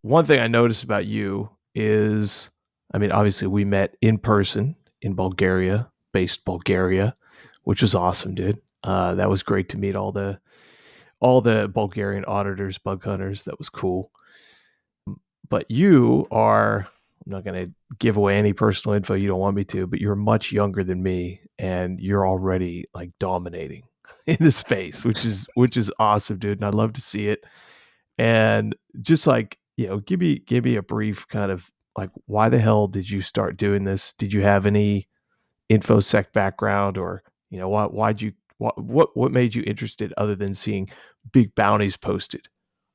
one thing I noticed about you is, I mean, obviously we met in person in Bulgaria, based Bulgaria, which was awesome, dude. That was great to meet all the Bulgarian auditors, bug hunters. That was cool. But you are, I'm not going to give away any personal info you don't want me to, but you're much younger than me and you're already like dominating in the space, which is awesome, dude. And I love to see it. And just like, give me a brief kind of like, why the hell did you start doing this? Did you have any infosec background, or why'd you what made you interested other than seeing big bounties posted?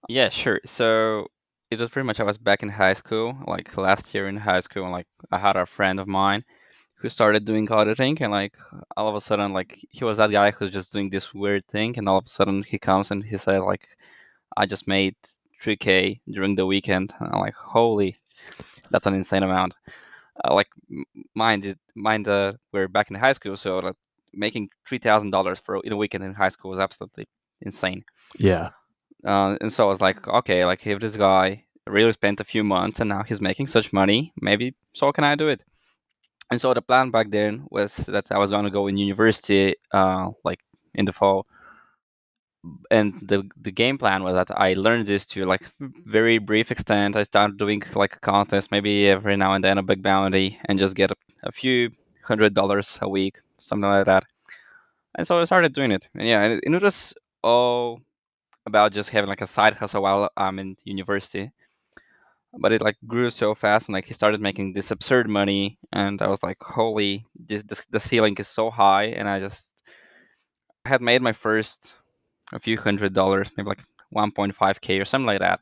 Yeah, sure. So it was pretty much I was back in high school, like last year in high school, and like I had a friend of mine who started doing auditing, and like all of a sudden, like he was that guy who's just doing this weird thing, and all of a sudden he comes and he said like, I just made 3K during the weekend. And I'm like, holy, that's an insane amount. Like we're back in high school, so like making $3,000 for in a weekend in high school was absolutely insane. Yeah. And so I was like, okay, like if this guy really spent a few months and now he's making such money, maybe so can I do it? And so the plan back then was that I was going to go in university, like in the fall, and the game plan was that I learned this to like very brief extent. I started doing like a contest, maybe every now and then a big bounty, and just get a few $100 a week, something like that. And so I started doing it, and yeah, and it was all about just having like a side hustle while I'm in university. But it like grew so fast, and like he started making this absurd money, and I was like, holy, this the ceiling is so high, and I had made my first a few $100, maybe like 1.5K or something like that,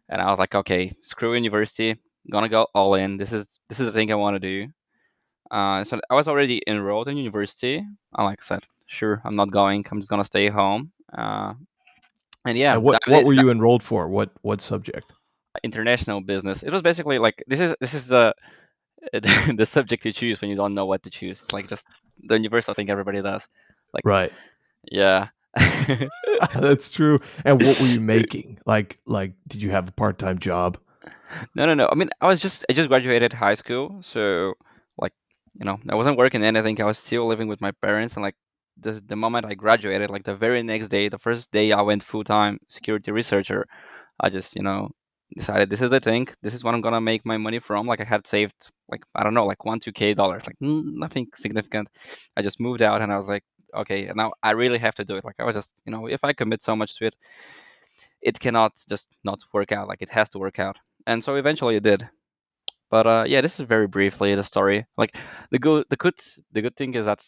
and I was like, okay, screw university, gonna go all in. This is the thing I want to do. So I was already enrolled in university. I like said, sure, I'm not going. I'm just gonna stay home. And yeah, And what were you enrolled for? What subject? international business. It was basically like this is the the subject you choose when you don't know what to choose. It's like just the universal thing everybody does. Like Right. yeah. That's true. And what were you making? Like did you have a part-time job? No, no, no. I mean, I just graduated high school, so like I wasn't working anything. I was still living with my parents, and like the moment I graduated, like the very next day, the first day I went full-time security researcher, I just decided this is the thing. This is what I'm gonna make my money from. Like I had saved like I don't know like 1 2K dollars, like nothing significant. I just moved out, and I was like, okay, now I really have to do it. Like I was just if I commit so much to it, it cannot just not work out. Like it has to work out. And so eventually it did. But yeah, this is very briefly the story. Like the good thing is that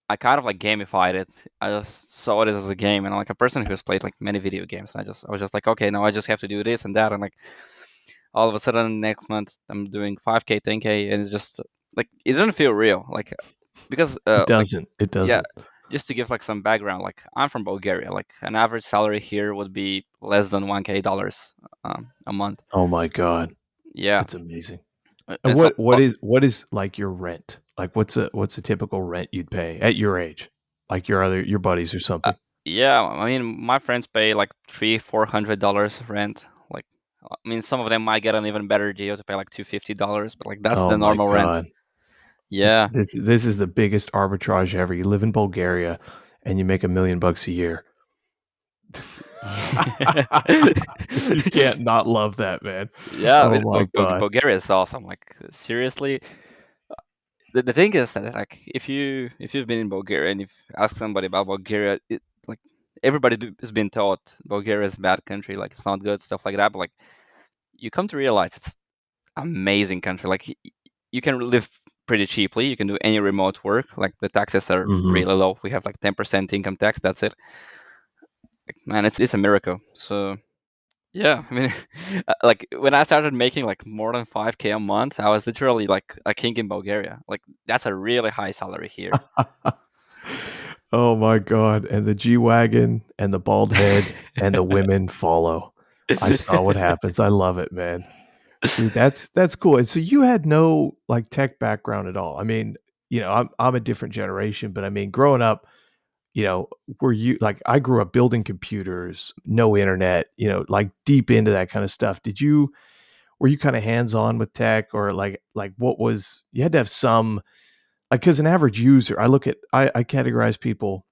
I kind of like gamified it. I just saw it as a game, and I'm like a person who has played like many video games, and I was just like, okay, now I just have to do this and that, and like all of a sudden next month I'm doing 5K, 10K, and it's just like it doesn't feel real. Like because It like doesn't. It yeah, doesn't. just to give like some background, like I'm from Bulgaria. Like an average salary here would be less than 1K dollars a month. Oh my god. Yeah, That's amazing. And and so what is like your rent? Like what's a typical rent you'd pay at your age? Like your buddies or uh, something? yeah, I mean my friends pay like $300-400 rent. Like I mean some of them might get an even better deal to pay like $250, but like that's Oh the my normal rent. god. It's Yeah. this is the biggest arbitrage ever. You live in Bulgaria and you make $1 million a year. You can't not love that, man. Yeah, I Oh mean, my god. Bulgaria is awesome. Like seriously, the thing is that like if you've been in Bulgaria and you've asked somebody about Bulgaria, like everybody has been taught Bulgaria is a bad country, like it's not good, stuff like that. But like you come to realize it's amazing country. Like you can live pretty cheaply. You can do any remote work. Like the taxes are Mhm. really low. We have like 10% income tax. That's it. Like, man, it's a miracle. So yeah, I mean, like when I started making like more than 5K a month, I was literally like a king in Bulgaria. Like that's a really high salary here. Oh my god, and the G-Wagon and the bald head and the women follow. I saw what happens. I love it, man. Dude, that's cool. And so you had no like tech background at all. I mean, I'm a different generation, but I mean, growing up, you know, were you like, I grew up building computers, no internet, like deep into that kind of stuff. Were you kind of hands on with tech, or like what was, you had to have some, like, because an average user, I categorize people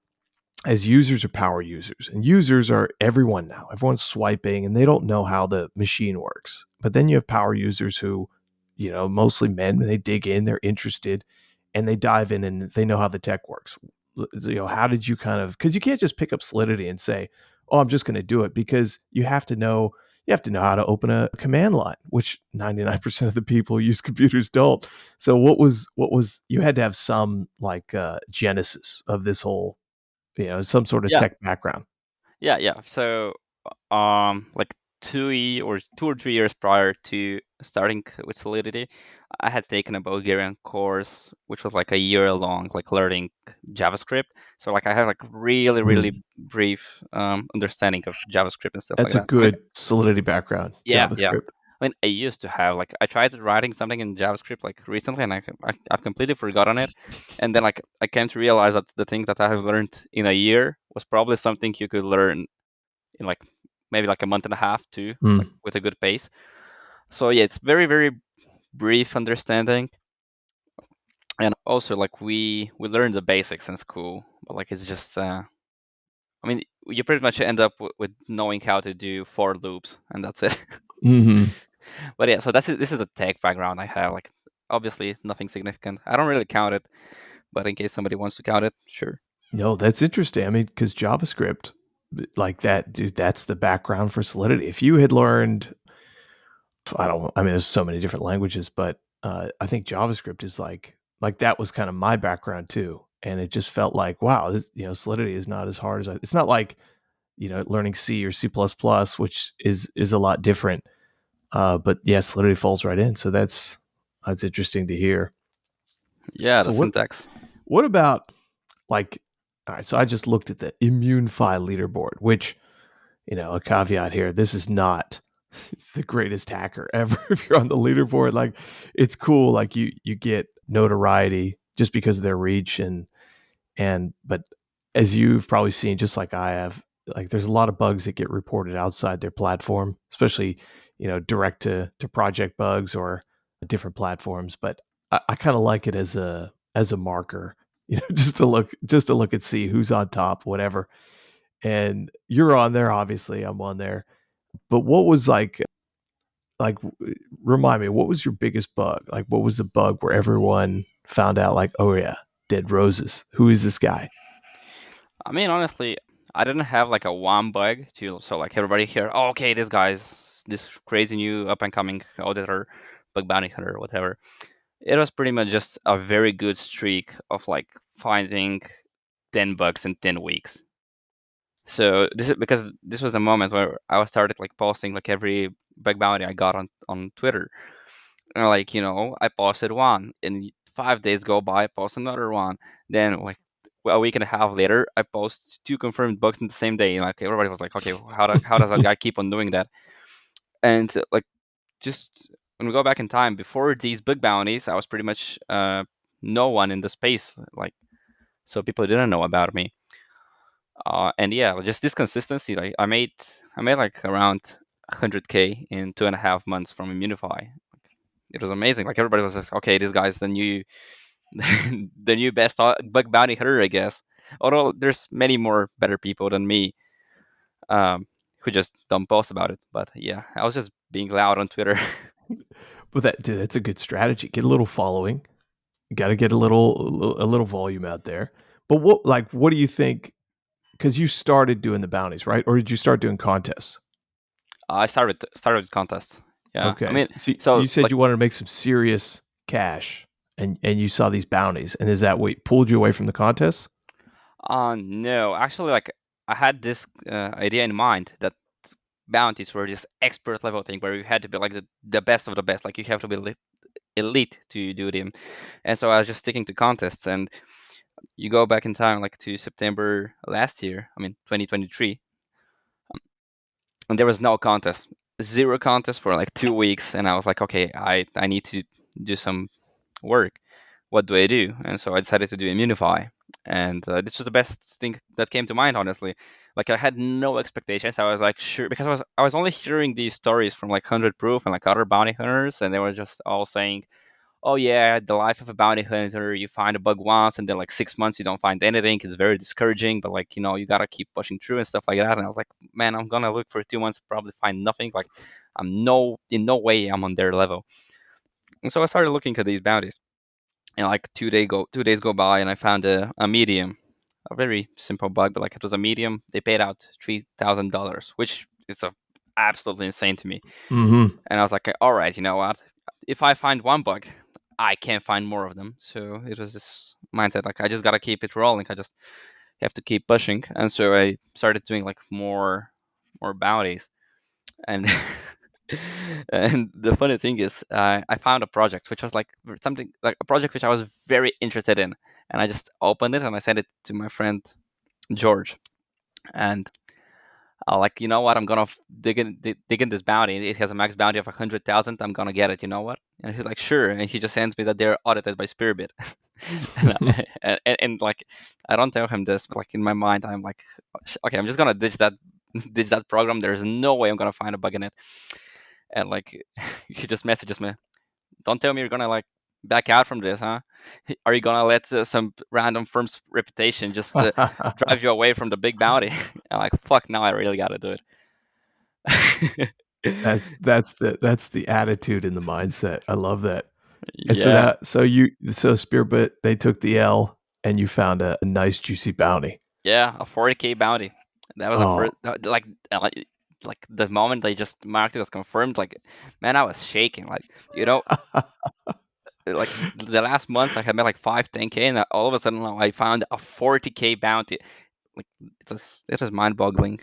as users or power users. And users are everyone now. Everyone's swiping and they don't know how the machine works. But then you have power users who, mostly men, when they dig in, they're interested and they dive in and they know how the tech works. How did you kind of, because you can't just pick up Solidity and say, oh, I'm just going to do it, because you have to know how to open a command line, which 99% of the people who use computers don't. So what was you had to have some like genesis of this whole, some sort of Yeah, tech background. yeah. So, like 2 or 3 years prior to starting with Solidity, I had taken a Bulgarian course, which was like a year long, like learning JavaScript. So like I have like really, really Mm. brief understanding of JavaScript and stuff like That's a that. I mean, good Solidity background, yeah. JavaScript. I mean, I used to have like I tried writing something in JavaScript like recently, and I've completely forgotten it. And then like I came to realize that the thing that I have learned in a year was probably something you could learn in like maybe like a month and a half too, like Mm. with a good pace. So yeah, it's very, very brief understanding, and also like we learn the basics in school, but like it's just I mean you pretty much end up with knowing how to do for loops, and that's it. Hmm. But yeah, so this is the tech background I have. Like obviously nothing significant. I don't really count it, but in case somebody wants to count it, sure. No, that's interesting. I mean, because JavaScript, like that, dude, that's the background for Solidity. If you had learned, I mean, there's so many different languages, but I think JavaScript is like that was kind of my background too. And it just felt like, wow, Solidity is not as hard as it's not like, learning C or C++, which is a lot different. But yeah, Solidity falls right in. So that's interesting to hear. Yeah, So the what syntax. what about, like, all right, so I just looked at the Immunefi leaderboard, which, a caveat here, this is not the greatest hacker ever. If you're on the leaderboard, like, it's cool, like you get notoriety just because of their reach, but as you've probably seen, just like I have, like, there's a lot of bugs that get reported outside their platform, especially, direct to project bugs or different platforms. But I kind of like it as a marker, just to look and see who's on top, whatever. And you're on there, obviously. I'm on there. But what was like remind me, what was your biggest bug? Like, what was the bug where everyone found out, like, oh yeah, Deadroses, who is this guy? I mean, honestly, I didn't have like a one bug to so like everybody here. Oh, okay, this guy's this crazy new up and coming auditor, bug bounty hunter, whatever. It was pretty much just a very good streak of like finding 10 bugs in 10 weeks. So this is because this was a moment where I was started like posting like every bug bounty I got on Twitter. And like, I posted one, and 5 days go by, I post another one. Then like a week and a half later, I post two confirmed bugs in the same day. Like everybody was like, okay, how does that guy keep on doing that? And like just when we go back in time, before these bug bounties, I was pretty much no one in the space, like so people didn't know about me. And yeah, just this consistency. Like I made like around 100K in 2.5 months from Immunefi. It was amazing. Like everybody was just, okay, this guy's the new the new best bug bounty hunter, I guess. Although there's many more better people than me, who just don't post about it. But yeah, I was just being loud on Twitter. But that, dude, that's a good strategy. Get a little following. You got to get a little volume out there. But what do you think? Because you started doing the bounties, right? Or did you start doing contests? I started with contests. Yeah, I Okay, mean, so so you said like, you wanted to make some serious cash, and you saw these bounties, and is that what pulled you away from the contests? no, actually, like I had this idea in mind that bounties were this expert level thing where you had to be like the best of the best. Like you have to be elite to do them. And so I was just sticking to contests. And you go back in time, like to September last year, I mean 2023, and there was no contest, zero contest for like 2 weeks. And I was like, okay, I need to do some work. What do I do? And so I decided to do Immunefi. And this was the best thing that came to mind, honestly. Like I had no expectations. I was like sure because I was only hearing these stories from like 100 Proof and like other bounty hunters, and they were just all saying, "Oh yeah, the life of a bounty hunter. You find a bug once, and then like 6 months you don't find anything. It's very discouraging, but like you gotta keep pushing through and stuff like that." And I was like, "Man, I'm gonna look for 2 months, probably find nothing. Like I'm in no way I'm on their level." And so I started looking at these bounties, and like 2 days go by, and I found a medium, a very simple bug, but like it was a medium. They paid out $3,000, which is absolutely insane to me. Mm-hmm. And I was like, all right, you know what? If I find one bug, I can't find more of them. So it was this mindset, like I just gotta keep it rolling. I just have to keep pushing. And so I started doing like more bounties. And and the funny thing is, I found a project which was like something like a project which I was very interested in, and I just opened it and I sent it to my friend George, and like, you know what? I'm gonna dig in this bounty. It has a max bounty of 100,000. I'm gonna get it. You know what? And he's like, sure. And he just sends me that they're audited by Spearbit. And like, I don't tell him this, but like in my mind, I'm like, okay, I'm just gonna ditch that ditch that program. There's no way I'm gonna find a bug in it. And like, he just messages me, don't tell me you're gonna like back out from this, huh? Are you gonna let some random firm's reputation just drive you away from the big bounty? I'm like, fuck, now I really gotta do it. That's the attitude and the mindset. I love that. And so Yeah, that so Spearbit, they took the L and you found a nice juicy bounty. yeah, a 40K bounty. That was the Oh, first, like the moment they just marked it as confirmed. Like, man, I was shaking. Like, like the last months I had made like 5, 10K, and all of a sudden now I found a 40K bounty. Like, it was mind-boggling.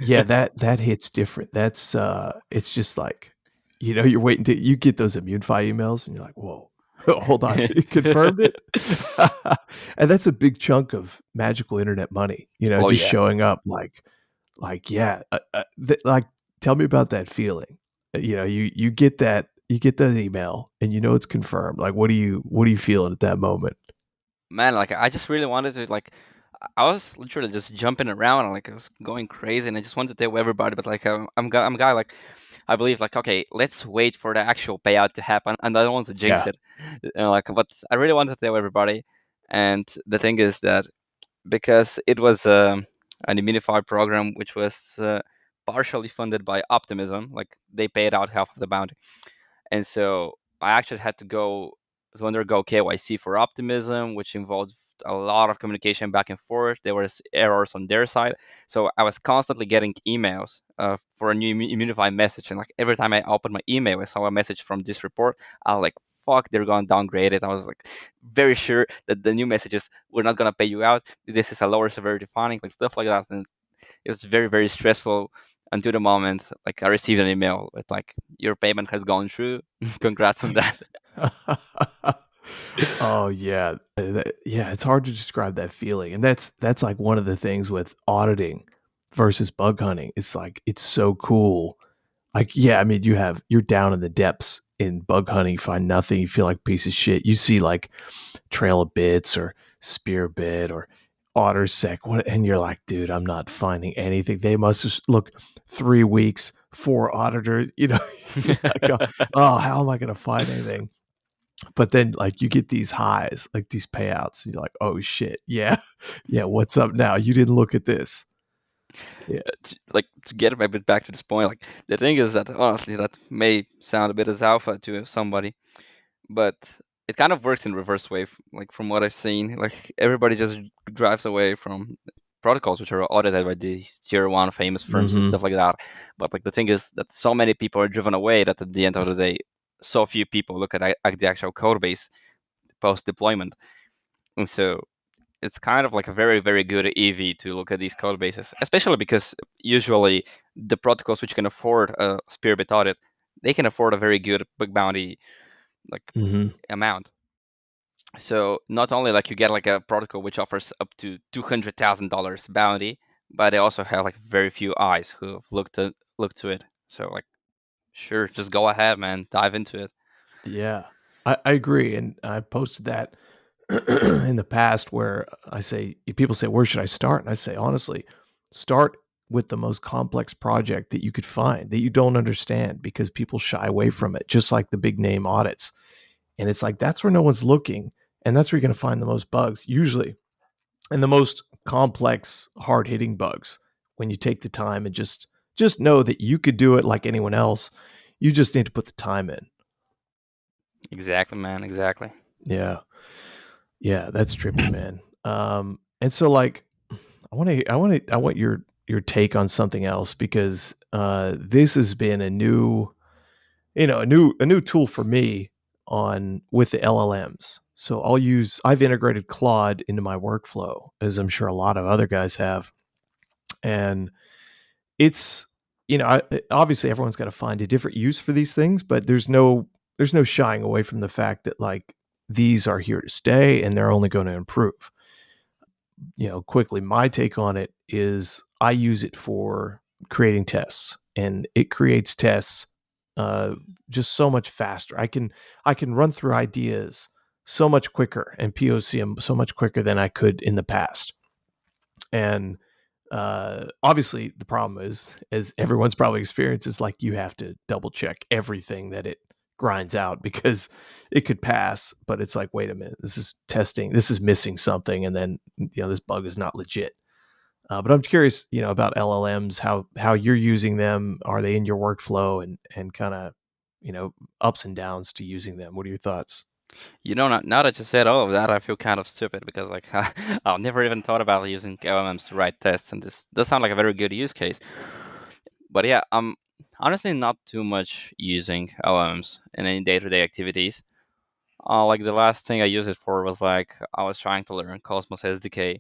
yeah, that hits different. It's just like, you're waiting to you get those Immunefi emails and you're like, whoa, hold on, it confirmed it. And that's a big chunk of magical internet money, Oh just yeah. showing up yeah, like, tell me about that feeling. You get that email and it's confirmed. Like, what are you feeling at that moment? Man, like I just really wanted to like I was literally just jumping around and like I was going crazy and I just wanted to tell everybody, but like I'm a guy like I believe like okay, let's wait for the actual payout to happen, and I don't want to jinx Yeah. it. Like, but I really wanted to tell everybody, and the thing is that because it was an Immunefi program which was partially funded by Optimism, like they paid out half of the bounty, and so I actually had to undergo KYC for Optimism, which involved a lot of communication back and forth. There was errors on their side, so I was constantly getting emails for a new Immunify message, and like every time I opened my email, I saw a message from this report. I was like, "Fuck, they're gonna downgrade it." I was like, very sure that the new messages we're not gonna pay you out. This is a lower severity finding, like stuff like that, and it was very very stressful until the moment like I received an email with like your payment has gone through. Congrats on that. Oh, yeah. Yeah, it's hard to describe that feeling, and that's, like, one of the things with auditing versus bug hunting. It's like, it's so cool. Like, yeah, I mean, you're down in the depths in bug hunting, you find nothing, you feel like a piece of shit. You see, like, Trail of Bits or Spearbit or OtterSec, and you're like, "Dude, I'm not finding anything. They must just look 3 weeks, 4 auditors," you're like, "Oh, how am I gonna find anything?" But then, like, you get these highs, like these payouts, and you're like, "Oh shit, yeah, yeah. What's up now? You didn't look at this." Yeah. Like to get a bit back to this point, like the thing is that honestly that may sound a bit as alpha to somebody, but it kind of works in reverse way. Like from what I've seen, like everybody just drives away from protocols which are audited by these tier one famous firms and Mhm. stuff like that. But like the thing is that so many people are driven away that at the end of the day, so few people look at the actual code base post deployment, and so it's kind of like a very very good EV to look at these code bases, especially because usually the protocols which can afford a Spearbit audit, they can afford a very good bug bounty like Mhm. amount. So not only like you get like a protocol which offers up to $200,000 bounty, but they also have like very few eyes who have looked to it. So like sure, just go ahead, man, dive into it. Yeah. I agree, and I posted that in the past where I say, people say, where should I start? And I say, honestly, start with the most complex project that you could find that you don't understand, because people shy away from it, just like the big name audits. And it's like, that's where no one's looking. And that's where you're going to find the most bugs usually, and the most complex, hard hitting bugs, when you take the time and just know that you could do it like anyone else. You just need to put the time in. Exactly, man. Exactly. Yeah. Yeah, that's trippy, man. And so like, I want your take on something else, because this has been a new, a new tool for me on with the LLMs. So I've integrated Claude into my workflow, as I'm sure a lot of other guys have, and it's, obviously everyone's got to find a different use for these things, but there's no shying away from the fact that like these are here to stay and they're only going to improve. Quickly, my take on it is I use it for creating tests, and it creates tests uh, just so much faster. I can run through ideas so much quicker and POC them so much quicker than I could in the past. And obviously, the problem is, as everyone's probably experienced, is like you have to double check everything that it grinds out, because it could pass, but it's like, wait a minute, this is testing, this is missing something, and then this bug is not legit. But I'm curious, about LLMs, how you're using them. Are they in your workflow, and kind of, ups and downs to using them? What are your thoughts? Now that you said all of that, I feel kind of stupid because like I've never even thought about using LLMs to write tests, and this does sound like a very good use case. But yeah, I'm honestly not too much using LLMs in any day-to-day activities. Like the last thing I used it for was like I was trying to learn Cosmos SDK,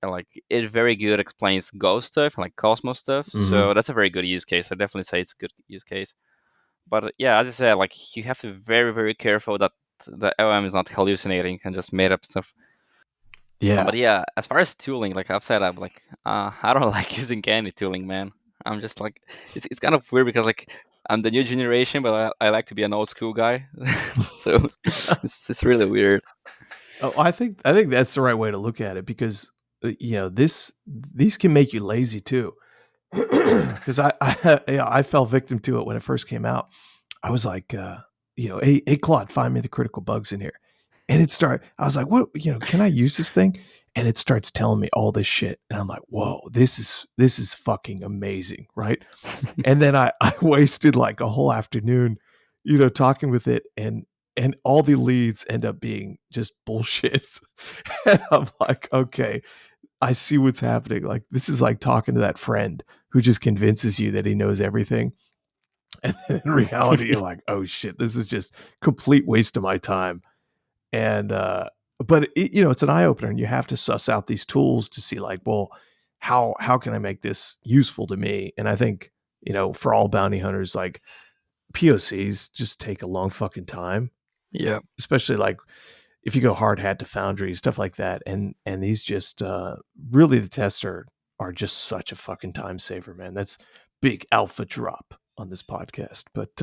and like it very good explains Go stuff, like Cosmos stuff. Mm-hmm. So that's a very good use case. I definitely say it's a good use case. But yeah, as I said, like you have to be very, very careful that the LM is not hallucinating and just made up stuff. But Yeah. yeah, as far as tooling, like I've said, I'm like, I don't like using any tooling, man. I'm just like, it's kind of weird because like I'm the new generation, but I like to be an old school guy. So it's really weird. Oh, I think that's the right way to look at it, because these can make you lazy too. Because yeah, I fell victim to it when it first came out. I was like, hey Claude, find me the critical bugs in here, and I was like, what, can I use this thing? And it starts telling me all this shit, and I'm like, whoa, this is fucking amazing, right? And then I wasted like a whole afternoon, talking with it, and all the leads end up being just bullshit. And I'm like, okay, I see what's happening. Like, this is like talking to that friend who just convinces you that he knows everything. And then in reality, you're like, oh shit, this is just complete waste of my time. And but it's an eye opener, and you have to suss out these tools to see like, well, how can I make this useful to me? And I think, for all bounty hunters, like POCs just take a long fucking time, Yeah. especially like if you go hard hat to Foundry, stuff like that. And these just really, the tests are just such a fucking time saver, man. That's big alpha drop on this podcast. But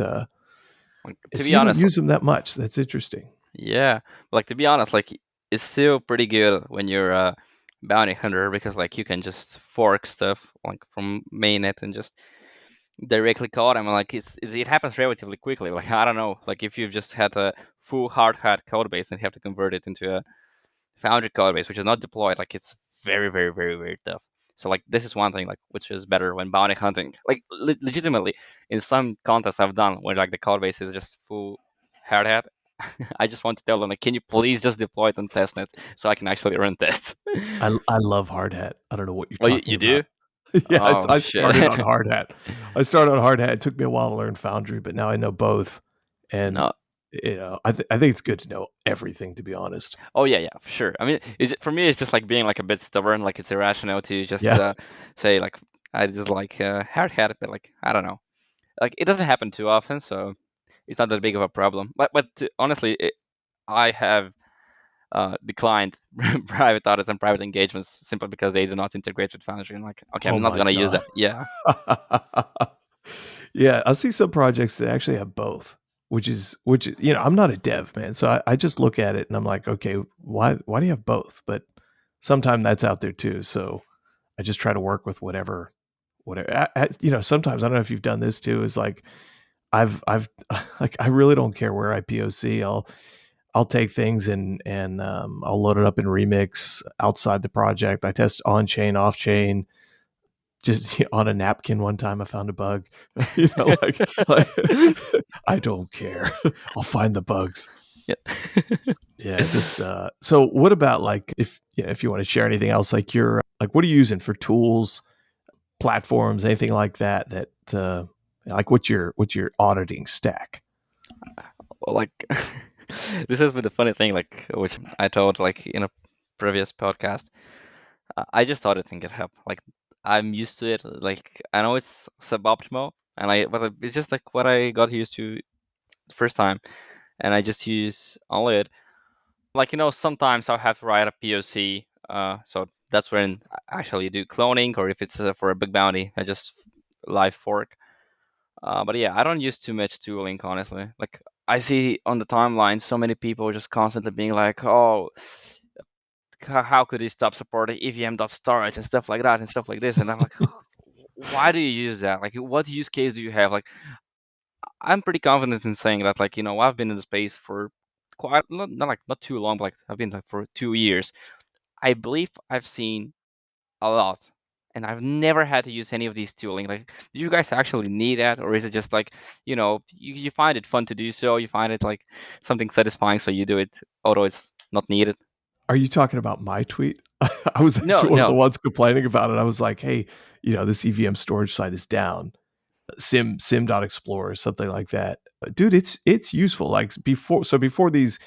Like, to so be you don't honest, use them that much. That's interesting. yeah, like to be honest, like it's still pretty good when you're a bounty hunter because like you can just fork stuff like from mainnet and just directly call them. Like it happens relatively quickly. Like I don't know, like if you've just had a full Hardhat code base and you have to convert it into a Foundry code base, which is not deployed, like it's very, very, very, very tough. So like this is one thing like which is better when bounty hunting. Like legitimately, in some contests I've done where like the code base is just full Hardhat, I just want to tell them like, can you please just deploy it on testnet so I can actually run tests? I love hard hat. I don't know what you're Oh, you, talking you do? about. Yeah, Oh I shit. started on hard hat. I started on hard hat. It took me a while to learn Foundry, but now I know both. And No. I think it's good to know everything, to be honest. Oh yeah, yeah, for sure. I mean, for me, it's just like being like a bit stubborn. Like it's irrational to just Yeah. say like I just like hard hat, but like I don't know. Like it doesn't happen too often, so it's not that big of a problem. But honestly, I have declined private audits and private engagements simply because they do not integrate with Foundry. And like, okay, Oh I'm not my gonna use god. that. Yeah. Yeah, I see some projects that actually have both. which you know, I'm not a dev, man. So I just look at it and I'm like, okay, why do you have both? But sometimes that's out there too. So I just try to work with whatever. You know, sometimes I don't know if you've done this too. Is like I've like I really don't care where I POC. I'll take things and I'll load it up in Remix outside the project. I test on chain, off chain. Just on a napkin one time, I found a bug. You know, like I don't care. I'll find the bugs. Yeah. Yeah, just so what about like if you want to share anything else, like you're like what are you using for tools, platforms, anything like that like what's your auditing stack? Well, like this has been the funny thing, like which I told like in a previous podcast. I just started in GitHub. Like I'm used to it. Like I know it's suboptimal, and it's just like what I got used to the first time, and I just use only it. Like sometimes I'll have to write a POC. So that's when I actually do cloning, or if it's for a big bounty, I just live fork. But yeah, I don't use too much tooling, honestly. Like I see on the timeline so many people just constantly being like, "Oh, how could he stop supporting EVM.storage and stuff like that and stuff like this?" And I'm like, why do you use that? Like, what use case do you have? Like, I'm pretty confident in saying that, like, I've been in the space for quite not too long, but like I've been like for 2 years. I believe I've seen a lot, and I've never had to use any of these tooling. Like, do you guys actually need that, or is it just like, you find it fun to do so, you find it like something satisfying, so you do it, although it's not needed? Are you talking about my tweet? I was No, actually one of the no. ones complaining about it. I was like, hey, this EVM storage site is down. Sim.explorer, something like that. Dude, it's useful. Like before these,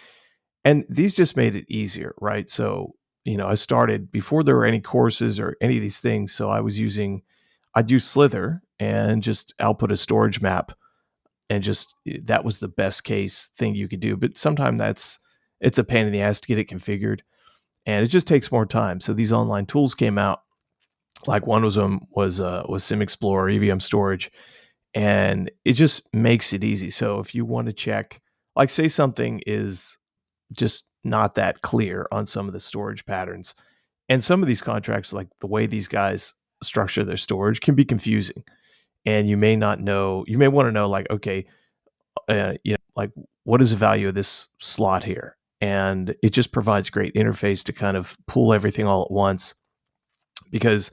and these just made it easier, right? So, I started before there were any courses or any of these things. So I'd use Slither and just output a storage map, and just that was the best case thing you could do. But sometimes it's a pain in the ass to get it configured, and it just takes more time. So these online tools came out. Like one of them was Sim Explorer EVM storage, and it just makes it easy. So if you want to check, like say something is just not that clear on some of the storage patterns, and some of these contracts, like the way these guys structure their storage, can be confusing, and you may not know. You may want to know, like, okay, like what is the value of this slot here, and it just provides great interface to kind of pull everything all at once, because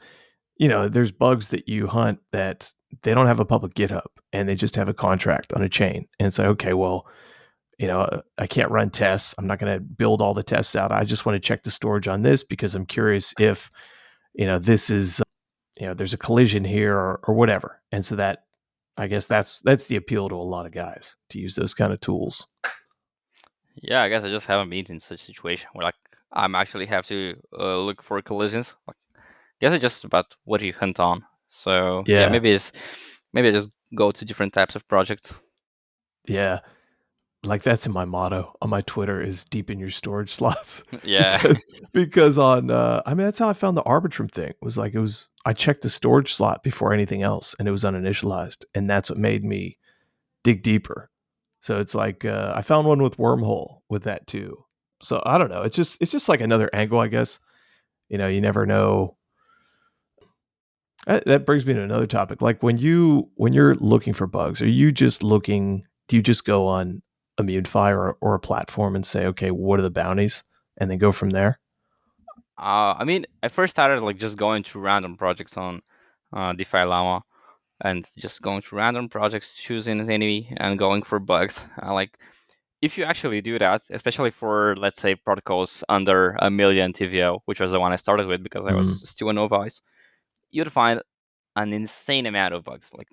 there's bugs that you hunt that they don't have a public GitHub, and they just have a contract on a chain. And it's like, okay, well, I can't run tests. I'm not going to build all the tests out. I just want to check the storage on this because I'm curious if, this is, there's a collision here or whatever. And so that, I guess that's the appeal to a lot of guys to use those kind of tools. Yeah, I guess I just haven't been in such a situation where like I'm actually have to look for collisions. Like, I guess it's just about what you hunt on. So yeah, Yeah. maybe I just go to different types of projects. Yeah. Like that's in my motto on my Twitter is deepen your storage slots Yeah. because on I mean that's how I found the Arbitrum thing. It was I checked the storage slot before anything else, and it was uninitialized, and that's what made me dig deeper. So it's like I found one with Wormhole with that too. So I don't know. It's just like another angle, I guess. You never know. That brings me to another topic. Like when you're looking for bugs, are you just looking? Do you just go on Immunefi or a platform and say, okay, what are the bounties, and then go from there? I mean, I first started like just going to random projects on DefiLlama and just going to random projects, choosing any and going for bugs. Like if you actually do that, especially for let's say protocols under a million TVL, which was the one I started with because I was Mm, still a novice, you'd find an insane amount of bugs. Like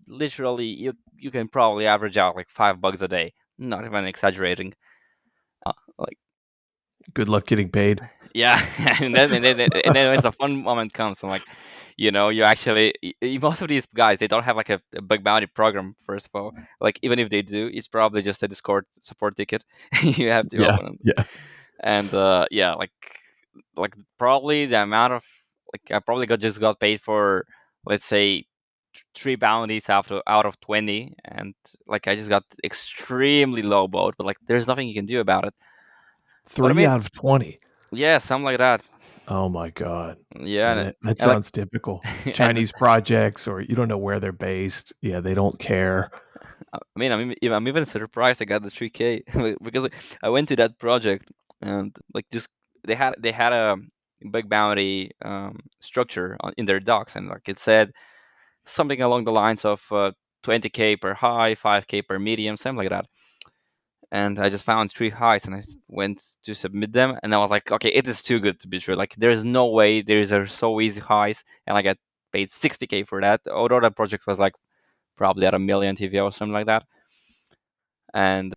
literally, you can probably average out like 5 bugs a day. Not even exaggerating. Like good luck getting paid. yeah, and then when the fun moment comes, I'm like, you actually most of these guys they don't have like a bug bounty program. First of all, like even if they do, it's probably just a Discord support ticket you have to Yeah, open them. yeah. And yeah, like probably the amount of like I probably got paid for let's say three bounties out of 20, and like I just got extremely low boat, but like there's nothing you can do about it. But I Three mean, out of 20. yeah, something like that. Oh my god. Yeah, Yeah, and, that and like sounds typical. and Chinese projects, or you don't know where they're based. Yeah, they don't care. I mean, I'm even surprised I got the 3K because like, I went to that project and like just they had a big bounty structure in their docs, and like it said something along the lines of 20K per high, 5K per medium, something like that. And I just found three highs, and I went to submit them, and I was like, okay, it is too good to be true. Like there's no way these are so easy highs, and I got paid 60K for that. Although that project was like probably at a million TVO or something like that. And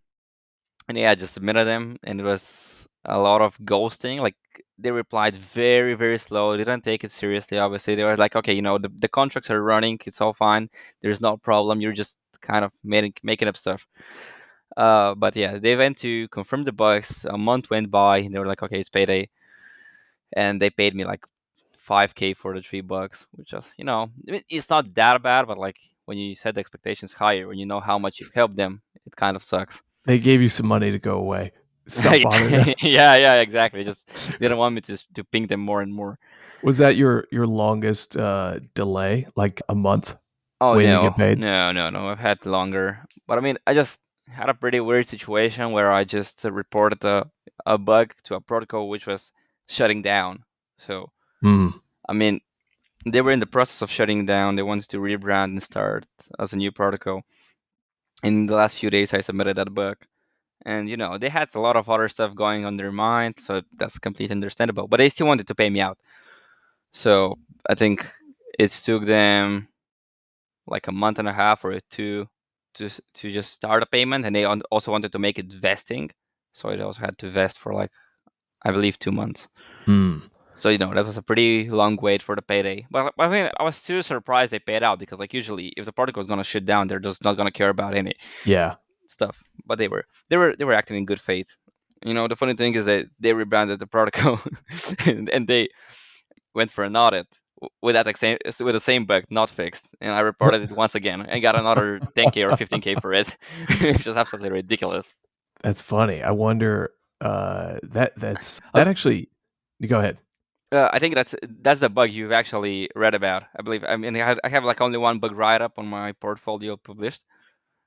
yeah, I just submitted them, and it was a lot of ghosting. Like they replied very, very slow. They didn't take it seriously. Obviously, they were like, okay, the contracts are running. It's all fine. There's no problem. You're just kind of making up stuff. But yeah, they went to confirm the bugs. A month went by, and they were like, okay, it's payday, and they paid me like 5K for the $3, which was, I mean, it's not that bad, but like when you set the expectations higher, when you know how much you helped them, it kind of sucks. They gave you some money to go away. Stop bothering us. Yeah, exactly. Just didn't want me to ping them more and more. Was that your longest delay, like a month Oh waiting to no, get paid? no, no, no. I've had longer, but I mean, I just had a pretty weird situation where I just reported a bug to a protocol which was shutting down. So Hmm. I mean, they were in the process of shutting down. They wanted to rebrand and start as a new protocol. In the last few days, I submitted that bug. And they had a lot of other stuff going on their mind, so that's completely understandable. But they still wanted to pay me out. So I think it took them like a month and a half or two to just start a payment, and they also wanted to make it vesting, so it also had to vest for like I believe 2 months. Hmm. So that was a pretty long wait for the payday. But I mean, I was too surprised they paid out because like usually if the protocol is gonna shut down, they're just not gonna care about any Yeah. stuff. But they were acting in good faith. The funny thing is that they rebranded the protocol and they went for an audit with the same bug not fixed, and I reported it once again and got another 10K or 15K for it, which is absolutely ridiculous. That's funny. I wonder. That Uh, actually. Go ahead. I think that's the bug you've actually read about. I believe. I mean, I have like only one bug write up on my portfolio published,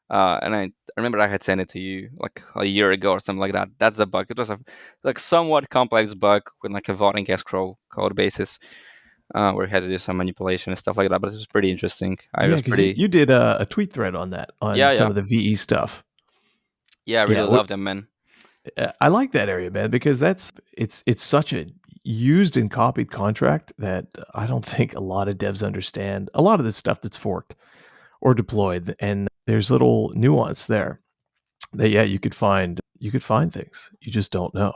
and I remember I had sent it to you like a year ago or something like that. That's the bug. It was a like somewhat complex bug with like a voting escrow code basis, where you had to do some manipulation and stuff like that. But it was pretty interesting. I Yeah, was because you, pretty you did a tweet thread on that on Yeah, some yeah, of the VE stuff. yeah. I really Yeah, love them, man. I like that area, man, because it's such a used and copied contract that I don't think a lot of devs understand a lot of the stuff that's forked or deployed, and there's little nuance there that yeah you could find things you just don't know.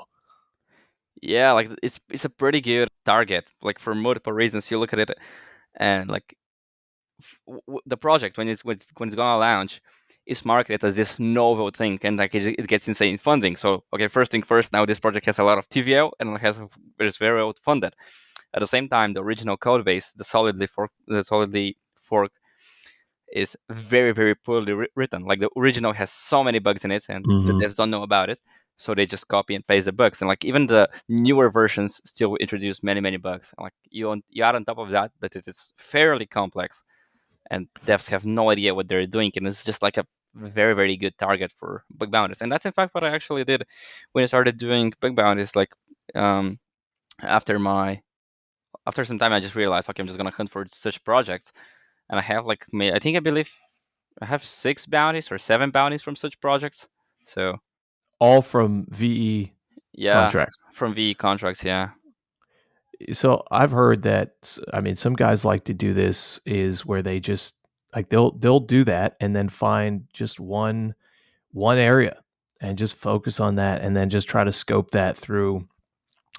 Yeah, like it's a pretty good target. Like for multiple reasons, you look at it and like the project when it's gonna launch is marketed as this novel thing, and like it gets insane funding. So okay, first thing first, now this project has a lot of TVL and it's very well funded. At the same time, the original code base, the solidly fork is very, very poorly written. Like the original has so many bugs in it, and the Hmm. devs don't know about it, so they just copy and paste the bugs. And like even the newer versions still introduce many, many bugs. And, like you add on top of that it is fairly complex, and devs have no idea what they're doing, and it's just like a very, very good target for bug bounties. And that's in fact what I actually did when I started doing bug bounties. Like um, after my after some time, I just realized, okay, I'm just gonna hunt for such projects, and I have like I believe I have 6 bounties or 7 bounties from such projects. So All from VE yeah, contracts. from VE contracts, yeah. So I've heard that, I mean, some guys like to do this is where they just like they'll do that and then find just one area and just focus on that and then just try to scope that through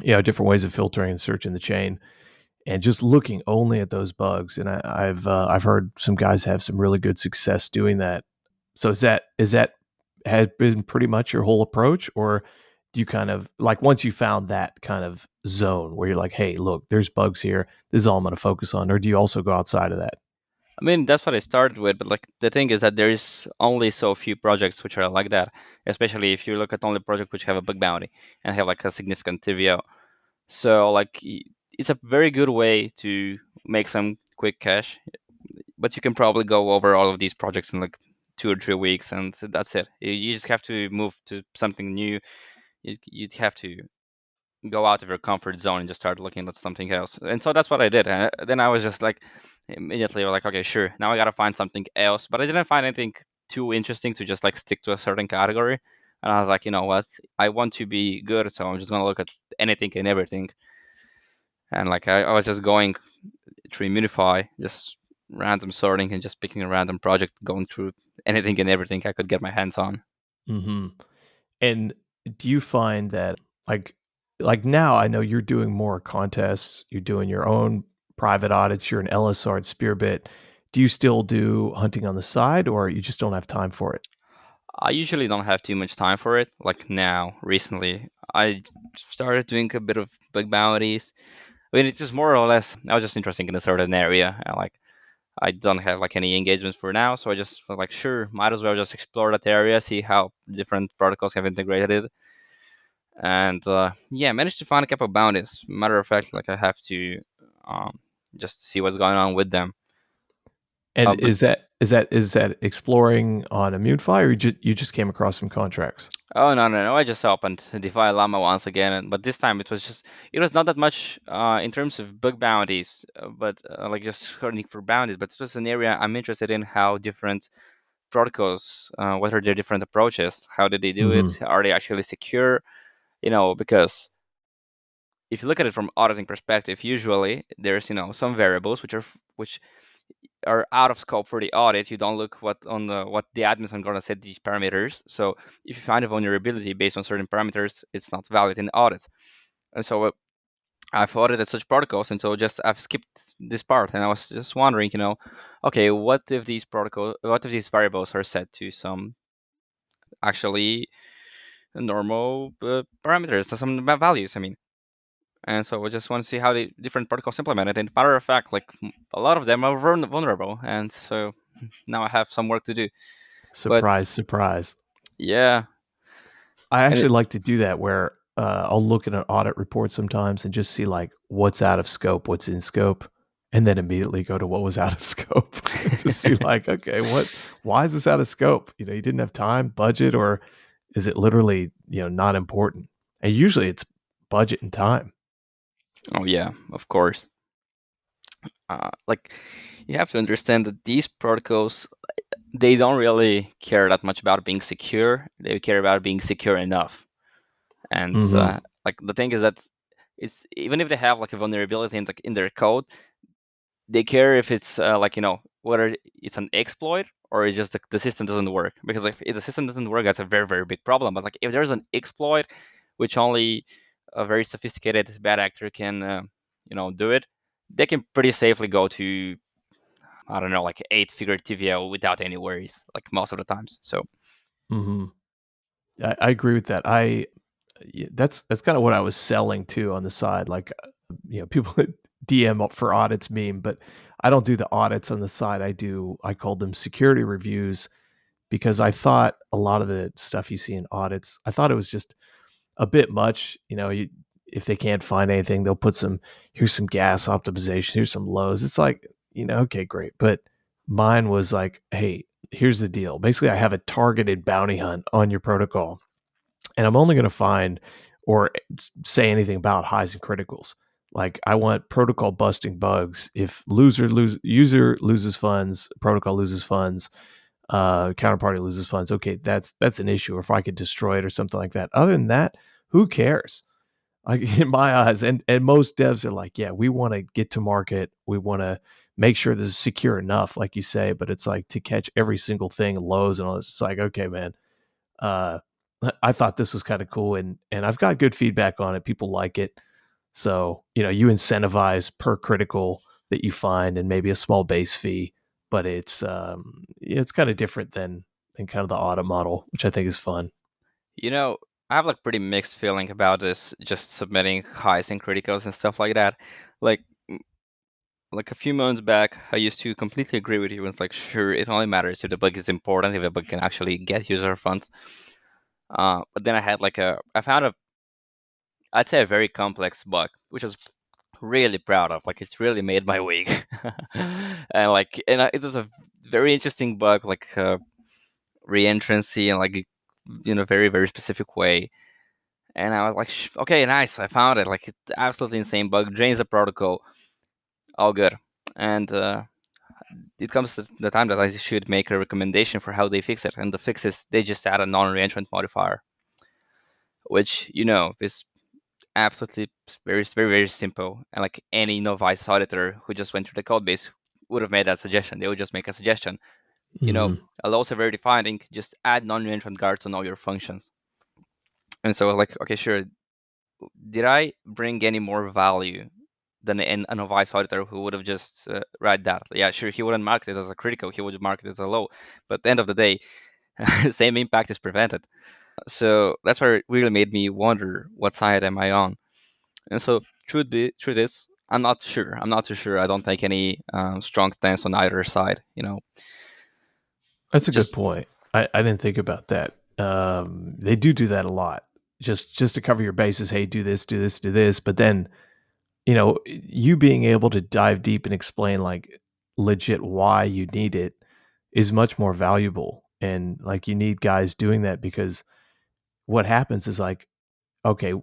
different ways of filtering and searching the chain and just looking only at those bugs. And I've heard some guys have some really good success doing that. So is that has been pretty much your whole approach, or do you kind of like once you found that kind of zone where you're like, hey, look, there's bugs here. This is all I'm going to focus on, or do you also go outside of that? I mean, that's what I started with, but like the thing is that there's only so few projects which are like that, especially if you look at only projects which have a bug bounty and have like a significant TVO. So like it's a very good way to make some quick cash, but you can probably go over all of these projects in like 2 or 3 weeks, and that's it. You just have to move to something new. You'd have to go out of your comfort zone and just start looking at something else. And so that's what I did. And then I was just like immediately like, okay, sure. Now I gotta find something else. But I didn't find anything too interesting to just like stick to a certain category. And I was like, you know what? I want to be good, so I'm just gonna look at anything and everything. And like I was just going through Immunefi, just random sorting and just picking a random project, going through anything and everything I could get my hands on. Hmm. And do you find that like now I know you're doing more contests, you're doing your own private audits, you're an LSR at Spearbit. Do you still do hunting on the side or you just don't have time for it? I usually don't have too much time for it. Like now, recently, I started doing a bit of bug bounties. I mean, it's just more or less, I was just interested in a certain area. And like, I don't have like any engagements for now. So I just was like, sure, might as well just explore that area, see how different protocols have integrated it. And yeah, managed to find a couple of bounties. Matter of fact, like I have to um, just see what's going on with them. And But is that exploring on Immunefi or you just came across some contracts? oh no! I just opened DefiLlama once again, but this time it was not that much in terms of bug bounties, but like just hunting for bounties. But it was an area I'm interested in how different protocols, what are their different approaches, how did they do it, Mhm. are they actually secure? Because if you look at it from auditing perspective, usually there's some variables which are out of scope for the audit. You don't look what the admins are gonna set these parameters. So if you find a vulnerability based on certain parameters, it's not valid in the audit. And so I've audited such protocols, and so just I've skipped this part, and I was just wondering, okay, what if these variables are set to some actually normal parameters, some values? I mean. And so I just want to see how the different protocols implement it. And matter of fact, like a lot of them are vulnerable, and so now I have some work to do. But Surprise, surprise. yeah, I and actually it, like to do that where I'll look at an audit report sometimes and just see like what's out of scope, what's in scope, and then immediately go to what was out of scope. Just see like, okay, why is this out of scope? You didn't have time, budget, or is it literally, not important? And usually it's budget and time. oh yeah, of course. Like you have to understand that these protocols, they don't really care that much about being secure. They care about being secure enough. And Hmm. like the thing is that it's even if they have like a vulnerability in their code, they care if it's whether it's an exploit or it's just the system doesn't work. Because if the system doesn't work, that's a very very big problem. But like if there's an exploit which only a very sophisticated bad actor can do it, they can pretty safely go to, I don't know, like 8-figure TVL without any worries, like most of the times. So Hmm. I agree with that. That's kind of what I was selling too on the side. Like, people DM up for audits meme, but I don't do the audits on the side. I called them security reviews because I thought a lot of the stuff you see in audits, I thought it was just a bit much. If they can't find anything, they'll put here's some gas optimization, here's some lows. It's like, okay, great. But mine was like, hey, here's the deal. Basically, I have a targeted bounty hunt on your protocol and I'm only going to find or say anything about highs and criticals. Like I want protocol busting bugs. If user loses funds, protocol loses funds, counterparty loses funds. Okay, that's an issue. Or if I could destroy it or something like that. Other than that, who cares? Like in my eyes, and most devs are like, yeah, we want to get to market. We want to make sure this is secure enough, like you say. But it's like to catch every single thing, lows and all this. It's like, okay, man, uh, I thought this was kind of cool, and I've got good feedback on it. People like it, so you incentivize per critical that you find, and maybe a small base fee. But it's kind of different than kind of the audit model, which I think is fun. you know, I have like pretty mixed feeling about this, just submitting highs and criticals and stuff like that. Like like a few months back, I used to completely agree with you. It's like, sure, it only matters if the bug is important, if the bug can actually get user funds. But then I found I'd say a very complex bug, which I was really proud of. Like, it really made my week. And it was a very interesting bug, like reentrancy and like in a very very specific way. And I was like, okay, nice, I found it. Like, it's absolutely insane bug, drains the protocol, all good. And it comes to the time that I should make a recommendation for how they fix it. And the fix is they just add a non-reentrant modifier, which is absolutely very simple. And like any novice auditor who just went through the code base would have made that suggestion. They would just make a suggestion. Mm-hmm. Allow severity finding, just add non-reentrant guards on all your functions. And so I was like, okay, sure. Did I bring any more value than a novice auditor who would have just read that? Yeah, sure, he wouldn't mark it as a critical, he would mark it as a low. But at the end of the day, same impact is prevented. So that's where it really made me wonder, what side am I on? And so truth is, I'm not sure. I'm not too sure. I don't take any strong stance on either side. That's a good Just point. I didn't think about that. They do that a lot, just to cover your bases. Hey, do this, do this, do this. But then, you being able to dive deep and explain like legit why you need it is much more valuable. And like you need guys doing that, because what happens is like, okay,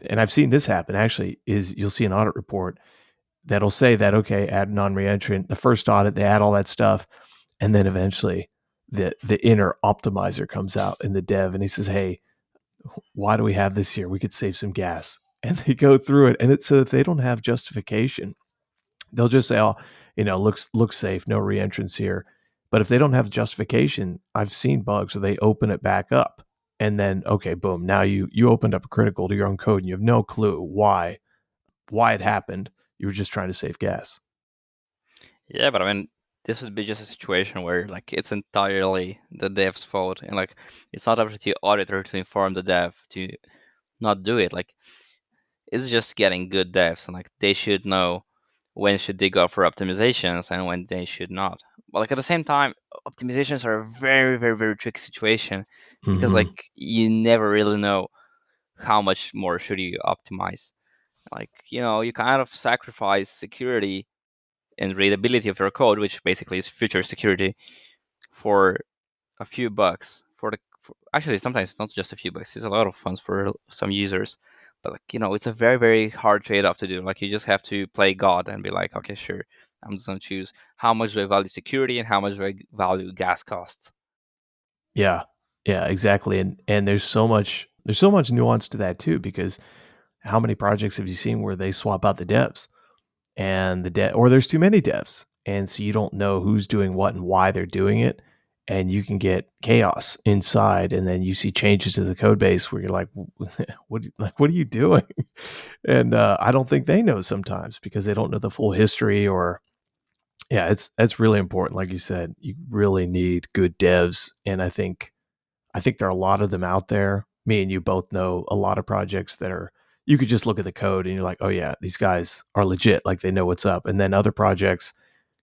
and I've seen this happen actually, is you'll see an audit report that'll say that, okay, add non-reentrant. The first audit, they add all that stuff, and then eventually the inner optimizer comes out in the dev, and he says, "Hey, why do we have this here? We could save some gas." And they go through it, and it's so if they don't have justification, they'll just say, "Oh, looks safe, no reentrance here." But if they don't have justification, I've seen bugs where they open it back up, and then okay, boom, now you opened up a critical to your own code, and you have no clue why it happened. You were just trying to save gas. yeah, but I mean, this would be just a situation where like it's entirely the dev's fault, and like it's not up to the auditor to inform the dev to not do it. Like, it's just getting good devs, and like they should know when should they go for optimizations and when they should not. But like at the same time, optimizations are a very tricky situation, because Mm-hmm. like you never really know how much more should you optimize. Like, you kind of sacrifice security and readability of your code, which basically is future security, for a few bucks. Actually, sometimes it's not just a few bucks; it's a lot of funds for some users. But like, it's a very hard trade-off to do. Like, you just have to play God and be like, okay, sure, I'm just gonna choose how much do I value security and how much do I value gas costs. Yeah. Yeah, exactly. And there's so much nuance to that too, because how many projects have you seen where they swap out the devs and or there's too many devs. And so you don't know who's doing what and why they're doing it. And you can get chaos inside, and then you see changes to the code base where you're like, what are you doing? And I don't think they know sometimes because they don't know the full history. Or yeah, it's really important. Like you said, you really need good devs, and I think there are a lot of them out there. Me and you both know a lot of projects that are, you could just look at the code and you're like, oh yeah, these guys are legit, like they know what's up. And then other projects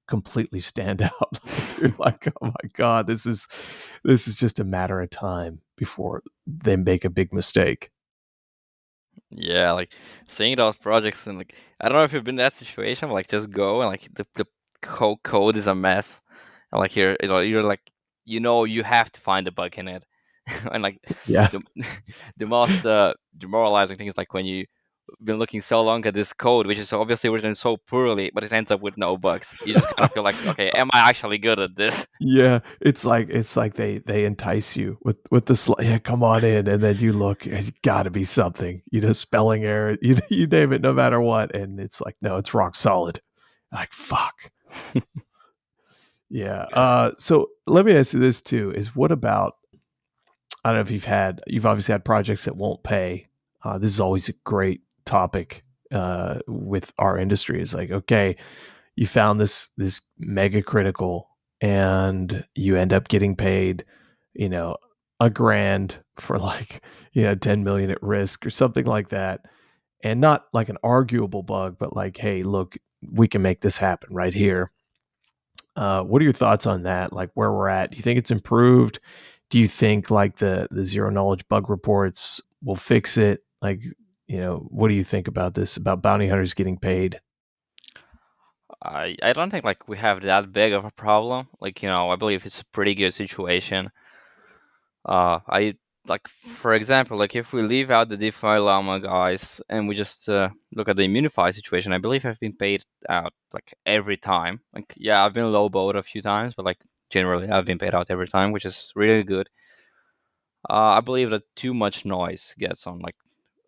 completely stand out. Like you're like, oh my god, this is just a matter of time before they make a big mistake. Yeah, like seeing those projects, and like I don't know if you've been in that situation, but like just go and like the whole code is a mess. And like you're like, you have to find a bug in it. And like Yeah. the the most demoralizing thing is like when you've been looking so long at this code, which is obviously written so poorly, but it ends up with no bugs. You just kind of feel like, okay, am I actually good at this? Yeah, it's like they entice you with the yeah, come on in, and then you look, it's got to be something, spelling error, you name it, no matter what, and it's like, no, it's rock solid. Like fuck. Yeah. So let me ask you this too: is what about, I don't know if you've obviously had projects that won't pay. This is always a great topic with our industry. Is like, okay, you found this mega critical, and you end up getting paid, you know, a grand for like, 10 million at risk or something like that. And not like an arguable bug, but like, hey, look, we can make this happen right here. What are your thoughts on that? Like where we're at? Do you think it's improved? Do you think like the zero knowledge bug reports will fix it? Like, what do you think about this? About bounty hunters getting paid? I don't think like we have that big of a problem. Like, I believe it's a pretty good situation. I like, for example, like if we leave out the DefiLlama guys and we just look at the Immunefi situation, I believe I've been paid out like every time. Like, yeah, I've been lowballed a few times, but like generally I've been paid out every time, which is really good. I believe that too much noise gets on like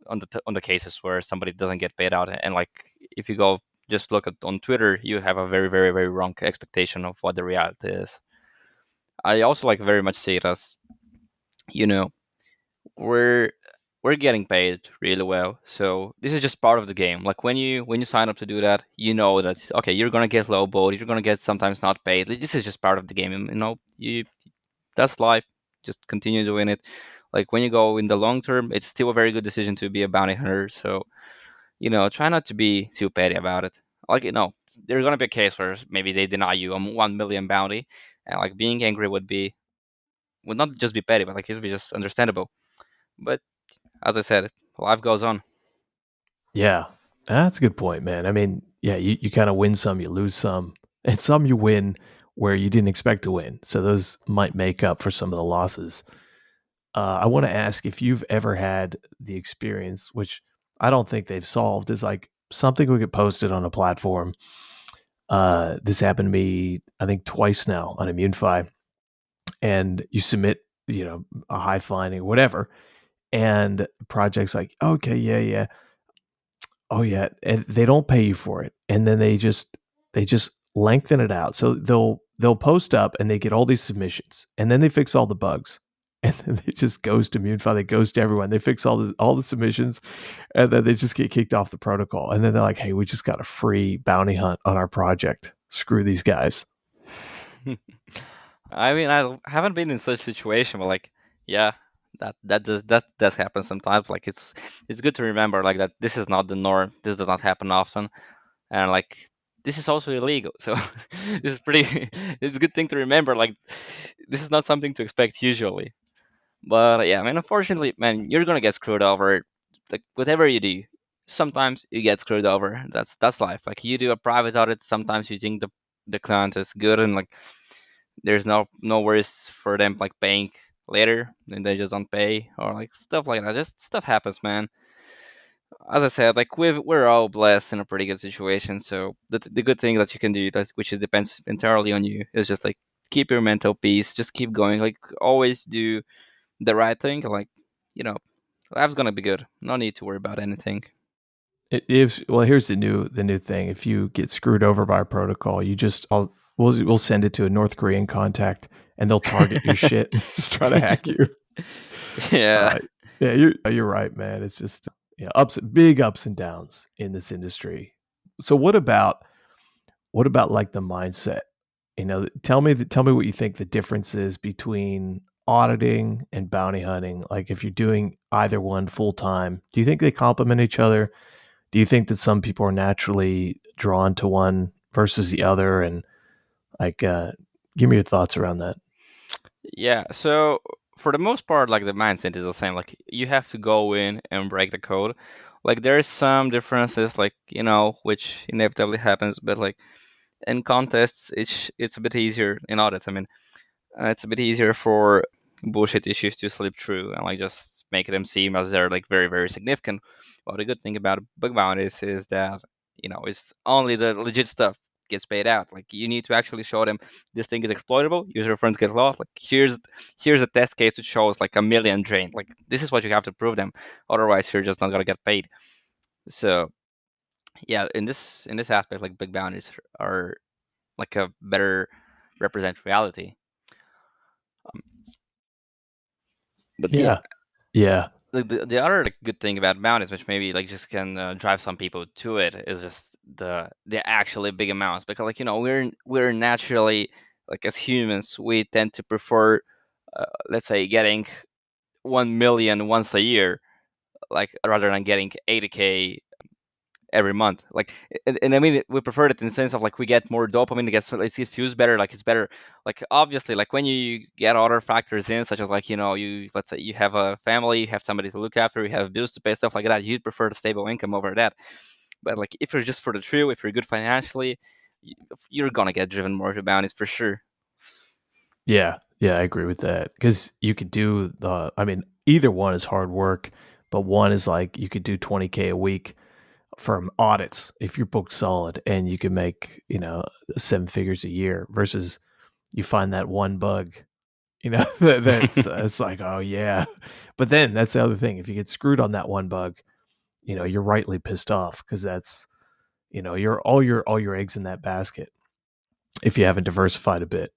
on the cases where somebody doesn't get paid out, and like if you go just look at on Twitter, you have a very very very wrong expectation of what the reality is. I also like very much see it as, you know we're we're getting paid really well, so this is just part of the game. Like when you sign up to do that, you know that okay, you're gonna get lowballed, you're gonna get sometimes not paid. Like, this is just part of the game. You that's life. Just continue doing it. Like when you go in the long term, it's still a very good decision to be a bounty hunter. So try not to be too petty about it. Like there's gonna be a case where maybe they deny you a 1 million bounty, and like being angry would not just be petty, but like it would be just understandable. But as I said, life goes on. Yeah, that's a good point, man. I mean, yeah, you kind of win some, you lose some, and some you win where you didn't expect to win. So those might make up for some of the losses. I want to ask if you've ever had the experience, which I don't think they've solved, is like something we get posted on a platform. This happened to me, I think, twice now on Immunefi, and you submit, a high finding, whatever, and projects like, okay, yeah, yeah, oh yeah, and they don't pay you for it, and then they just lengthen it out. So they'll post up and they get all these submissions, and then they fix all the bugs, and then it just goes to Immunefi. They goes to everyone. They fix all the submissions, and then they just get kicked off the protocol. And then they're like, "Hey, we just got a free bounty hunt on our project. Screw these guys." I mean, I haven't been in such situation, but like, yeah, that does happen sometimes. Like, it's good to remember like that this is not the norm. This does not happen often, and like this is also illegal. So this is pretty. It's a good thing to remember. Like, this is not something to expect usually. But yeah, I mean, unfortunately, man, you're gonna get screwed over. Like whatever you do, sometimes you get screwed over. That's life. Like you do a private audit, sometimes you think the client is good and like there's no worries for them like paying later and they just don't pay or like stuff like that. Just stuff happens, man. As I said, like we're all blessed in a pretty good situation. So the good thing that you can do, that which is depends entirely on you, is just like keep your mental peace. Just keep going. Like always do the right thing. Like you know, life's gonna be good. No need to worry about anything. If well, here's the new thing. If you get screwed over by a protocol, we'll send it to a North Korean contact, and they'll target your shit and just try to hack you. Yeah. Uh, yeah, you're right, man. It's just big ups and downs in this industry. So what about like the mindset? Tell me what you think the difference is between auditing and bounty hunting. Like if you're doing either one full time, do you think they complement each other? Do you think that some people are naturally drawn to one versus the other? And like, give me your thoughts around that. Yeah, so for the most part, like the mindset is the same. Like you have to go in and break the code. Like there's some differences, like which inevitably happens, but like in contests, it's a bit easier in audits. I mean, it's a bit easier for bullshit issues to slip through and like just make them seem as they're like very very significant. Well, the good thing about bug bounties is that it's only the legit stuff gets paid out. Like you need to actually show them this thing is exploitable. User friends get lost. Like here's a test case which shows like a million drained. Like this is what you have to prove them. Otherwise, you're just not gonna get paid. So yeah, in this aspect, like big bounties are like a better represent reality. Um, but yeah, Yeah, yeah, the other like, good thing about mountains, which maybe like just can drive some people to it, is just the actually big amounts. Because like we're naturally like as humans, we tend to prefer, let's say, getting 1 million once a year, like rather than getting 80K every month. Like, and I mean, we prefer it in the sense of like we get more dopamine, it feels better, like it's better. Like obviously, like when you get other factors in, such as like you let's say you have a family, you have somebody to look after, you have bills to pay, stuff like that, you'd prefer the stable income over that. But like if you're just for the thrill, if you're good financially, you're gonna get driven more to bounties for sure. Yeah, yeah, I agree with that because you could do the. I mean, either one is hard work, but one is like you could do 20K a week from audits if you're booked solid, and you can make 7 figures a year versus you find that one bug. That's it's like, oh yeah, but then that's the other thing. If you get screwed on that one bug, you're rightly pissed off because that's you're all your eggs in that basket if you haven't diversified a bit.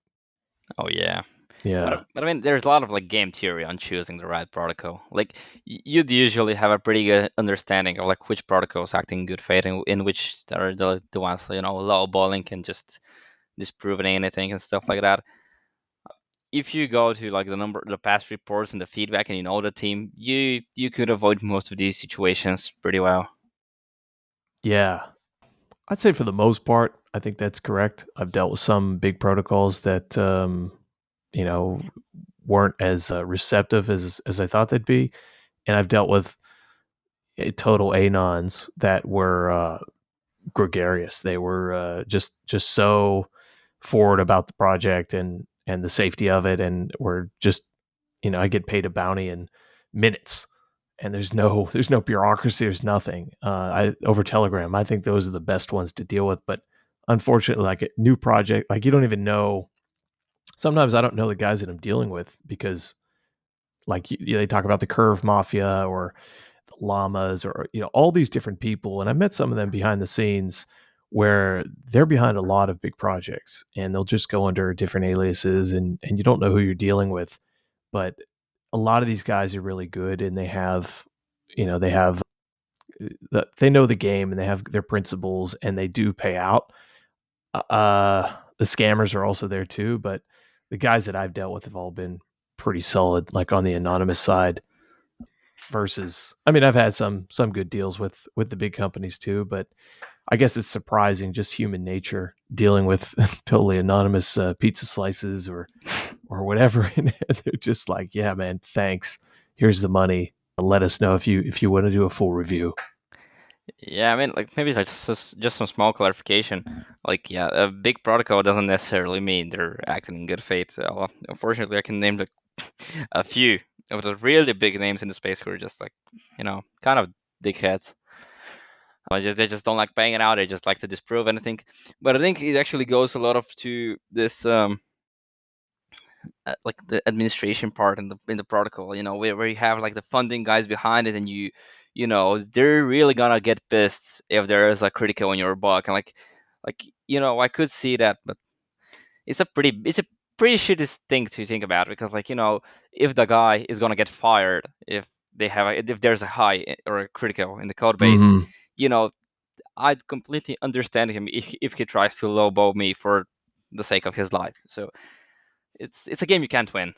Oh yeah. Yeah. But I mean, there's a lot of like game theory on choosing the right protocol. Like you'd usually have a pretty good understanding of like which protocol is acting in good faith and in which are the ones low balling and just disproving anything and stuff like that. If you go to like the past reports and the feedback and you know the team, you could avoid most of these situations pretty well. Yeah. I'd say for the most part, I think that's correct. I've dealt with some big protocols that you know weren't as receptive as I thought they'd be, and I've dealt with total anons that were gregarious. They were just so forward about the project and the safety of it, and were just I get paid a bounty in minutes, and there's no bureaucracy, there's nothing. I over Telegram, I think those are the best ones to deal with, but unfortunately, like a new project, like you don't even know. Sometimes I don't know the guys that I'm dealing with because like they talk about the Curve Mafia or the Llamas or all these different people, and I met some of them behind the scenes where they're behind a lot of big projects, and they'll just go under different aliases, and you don't know who you're dealing with. But a lot of these guys are really good, and they have they know the game, and they have their principles, and they do pay out. The scammers are also there too, but the guys that I've dealt with have all been pretty solid, like on the anonymous side. Versus, I mean, I've had some good deals with the big companies too, but I guess it's surprising just human nature dealing with totally anonymous pizza slices or whatever, and they're just like, yeah, man, thanks. Here's the money. Let us know if you want to do a full review. Yeah, I mean, like maybe like just some small clarification. Like, yeah, a big protocol doesn't necessarily mean they're acting in good faith. Unfortunately, I can name like a few of the really big names in the space who are just like, kind of dickheads. They just don't like paying it out. They just like to disprove anything. But I think it actually goes a lot of to this like the administration part in the protocol, where you have like the funding guys behind it, and they're really gonna get pissed if there is a critical in your bug, and like I could see that, but it's a pretty shitty thing to think about, because like if the guy is gonna get fired if if there's a high or a critical in the code base, Mm-hmm. you know I'd completely understand him if he tries to lowball me for the sake of his life. So it's a game you can't win.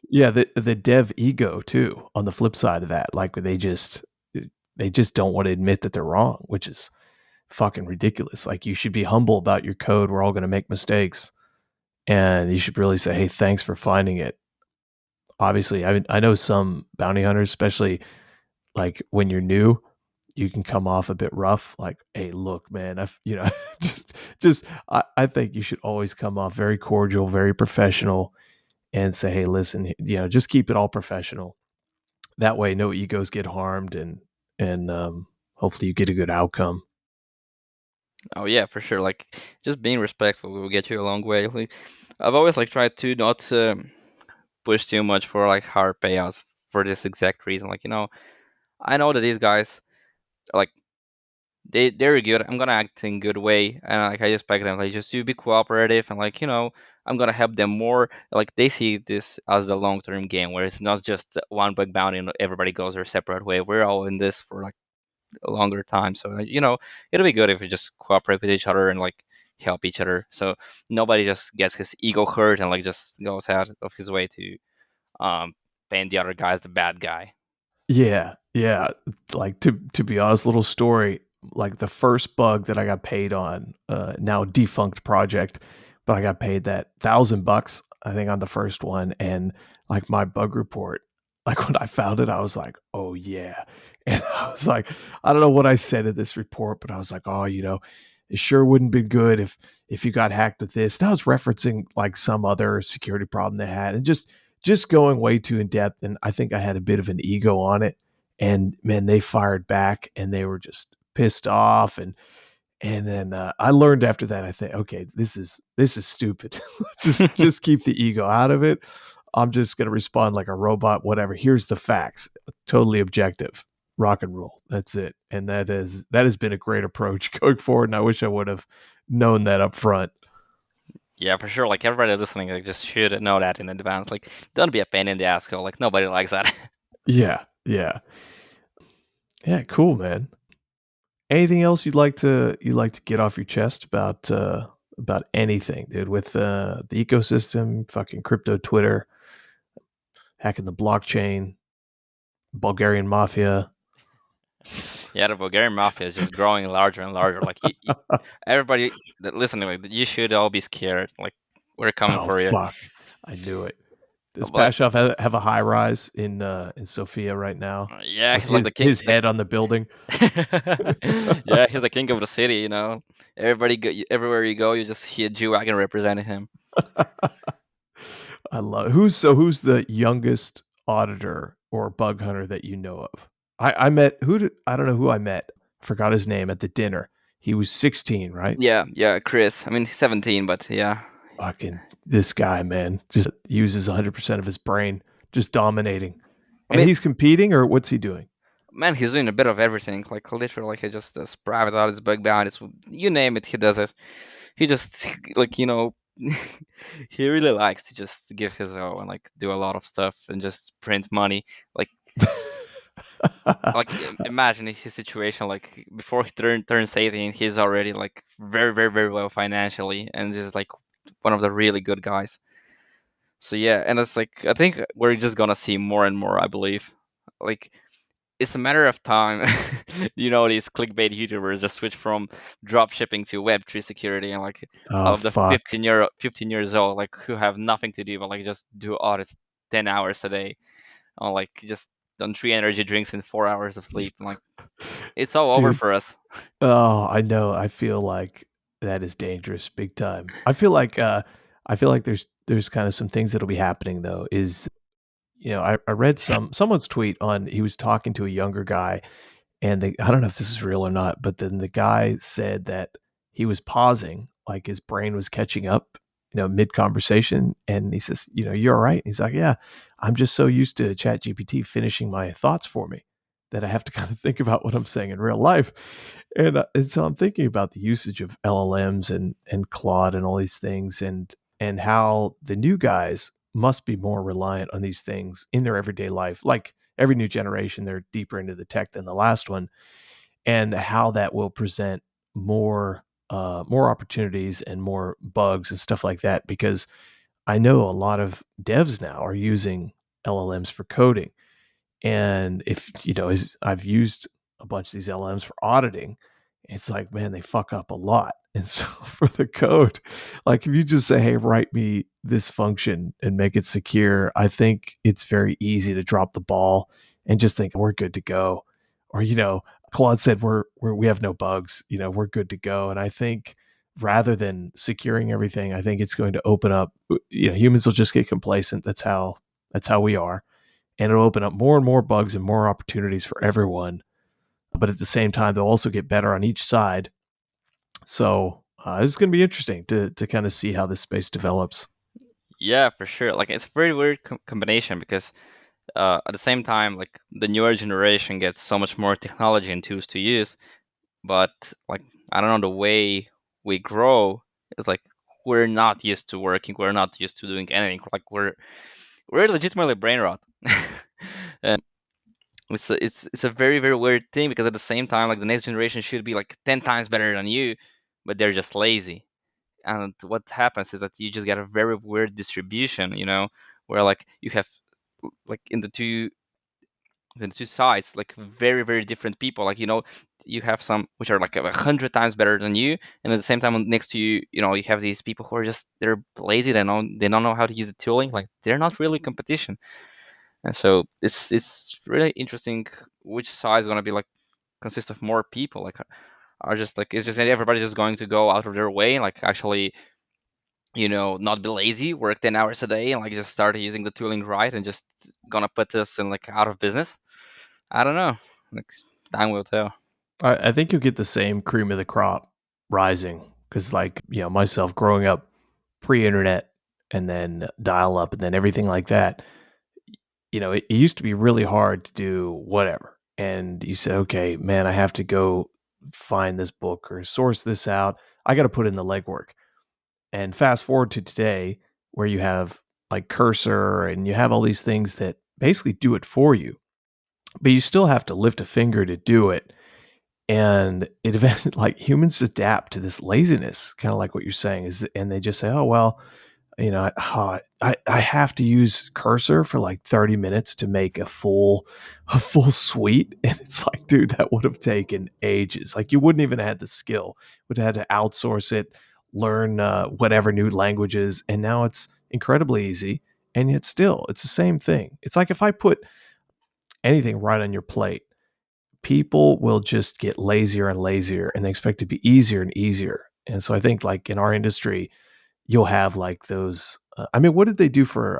Yeah, the dev ego too. On the flip side of that, like they just don't want to admit that they're wrong, which is fucking ridiculous. Like you should be humble about your code. We're all going to make mistakes, and you should really say, "Hey, thanks for finding it." Obviously, I know some bounty hunters, especially like when you're new, you can come off a bit rough. Like, "Hey, look, man, just I think you should always come off very cordial, very professional, and say, "Hey, listen, just keep it all professional." That way, no egos get harmed, and hopefully you get a good outcome. Oh yeah, for sure. Like just being respectful will get you a long way. Like, I've always like tried to not push too much for like hard payouts for this exact reason. Like I know that these guys like they're good. I'm gonna act in good way, and like I expect them like just to be cooperative, and like I'm gonna help them more. Like they see this as the long term game where it's not just one big bounty and everybody goes their separate way. We're all in this for like a longer time. So it'll be good if we just cooperate with each other and like help each other. So nobody just gets his ego hurt and like just goes out of his way to paint the other guy as the bad guy. Yeah, yeah. Like to be honest, little story. like the first bug that I got paid on, now defunct project, but I got paid that $1,000, I think, on the first one. And like my bug report, like when I found it, I was like, oh yeah. And I was like, I don't know what I said in this report, but I was like, oh, it sure wouldn't be good if you got hacked with this. And I was referencing like some other security problem they had, and just going way too in depth. And I think I had a bit of an ego on it. And man, they fired back and they were just pissed off. And then I learned after that, I think, okay, this is stupid. Just keep the ego out of it. I'm just gonna respond like a robot, whatever. Here's the facts. Totally objective. Rock and roll. That's it. And that has been a great approach going forward. And I wish I would have known that up front. Yeah, for sure. Like everybody listening, like just should know that in advance. Like, don't be a pain in the asshole. Like nobody likes that. Yeah, yeah. Yeah, cool, man. Anything else you'd like to get off your chest about anything, dude, with the ecosystem, fucking crypto Twitter, hacking the blockchain, Bulgarian mafia. Yeah, the Bulgarian mafia is just growing larger and larger. Like everybody that listening, like you should all be scared. Like we're coming Oh for you. fuck. I knew it. Does Like Pashov have a high rise in Sofia right now yeah, with he's like the his king. his head on the building? Yeah, he's the king of the city. Everybody, everywhere you go, you just see a Jew wagon representing him. I love who's the youngest auditor or bug hunter that you know of? I met I don't know who I met. Forgot his name at the dinner. He was 16, right? Yeah, yeah, Chris. I mean, he's 17, but yeah. Fucking this guy, man, just uses 100% of his brain, just dominating. I And mean, he's competing, or what's he doing? man, he's doing a bit of everything. Like literally, like he just does private audits, bug bounties, you name it, he does it. He just like he really likes to just give his all and like do a lot of stuff and just print money. Like imagine his situation like before he turns 18, he's already like very very very well financially, and this is like one of the really good guys. So yeah, and it's like I think we're just gonna see more and more. I believe, like it's a matter of time. These clickbait YouTubers just switch from drop shipping to Web3 security, and like Oh all of the fuck, 15 years old, like who have nothing to do but like just do audits 10 hours a day, on like just on 3 energy drinks and 4 hours of sleep. And like it's all over dude. for us. Oh, I know. I feel like that is dangerous, big time. I feel like there's kind of some things that'll be happening though. Is I read someone's tweet on he was talking to a younger guy. And I don't know if this is real or not, but then the guy said that he was pausing, like his brain was catching up, mid conversation. And he says, you're all right. And he's like, yeah, I'm just so used to Chat GPT finishing my thoughts for me that I have to kind of think about what I'm saying in real life. And so I'm thinking about the usage of LLMs and Claude and all these things, and how the new guys must be more reliant on these things in their everyday life. Like every new generation, they're deeper into the tech than the last one, and how that will present more opportunities and more bugs and stuff like that. Because I know a lot of devs now are using LLMs for coding, and if as I've used a bunch of these LLMs for auditing, it's like, man, they fuck up a lot. And so for the code, like if you just say, hey, write me this function and make it secure, I think it's very easy to drop the ball and just think we're good to go. Or, Claude said we have no bugs, we're good to go. And I think rather than securing everything, I think it's going to open up, humans will just get complacent. That's how we are, and it'll open up more and more bugs and more opportunities for everyone. But at the same time, they'll also get better on each side. So it's going to be interesting to kind of see how this space develops. Yeah, for sure. Like it's a very weird combination because at the same time, like the newer generation gets so much more technology and tools to use, but like I don't know, the way we grow is like we're not used to working, we're not used to doing anything. Like we're legitimately brain rot. And it's a very very weird thing because at the same time, like the next generation should be like 10 times better than you, but they're just lazy. And what happens is that you just get a very weird distribution, where like you have like in the two sides like very very different people, like you have some which are like 100 times better than you, and at the same time next to you, you have these people who are just they're lazy. They don't know how to use the tooling. Like they're not really competition, and so it's really interesting which side is gonna be like consist of more people. Like are just like it's just everybody's just going to go out of their way and like actually not be lazy, work 10 hours a day, and like just start using the tooling right, and just gonna put this in like out of business. I don't know. Like time will tell. I think you'll get the same cream of the crop rising because, like, myself growing up pre-internet and then dial up and then everything like that. It used to be really hard to do whatever, and you said, "Okay, man, I have to go find this book or source this out. I got to put in the legwork." And fast forward to today, where you have like Cursor and you have all these things that basically do it for you, but you still have to lift a finger to do it. And it like humans adapt to this laziness, kind of like what you're saying is, and they just say, "Oh well, I have to use Cursor for like 30 minutes to make a full suite." And it's like, dude, that would have taken ages. Like you wouldn't even have had the skill. Would have had to outsource it, learn whatever new languages, and now it's incredibly easy. And yet still, it's the same thing. It's like if I put anything right on your plate, people will just get lazier and lazier and they expect it to be easier and easier. And so I think like in our industry, you'll have like those. I mean, what did they do for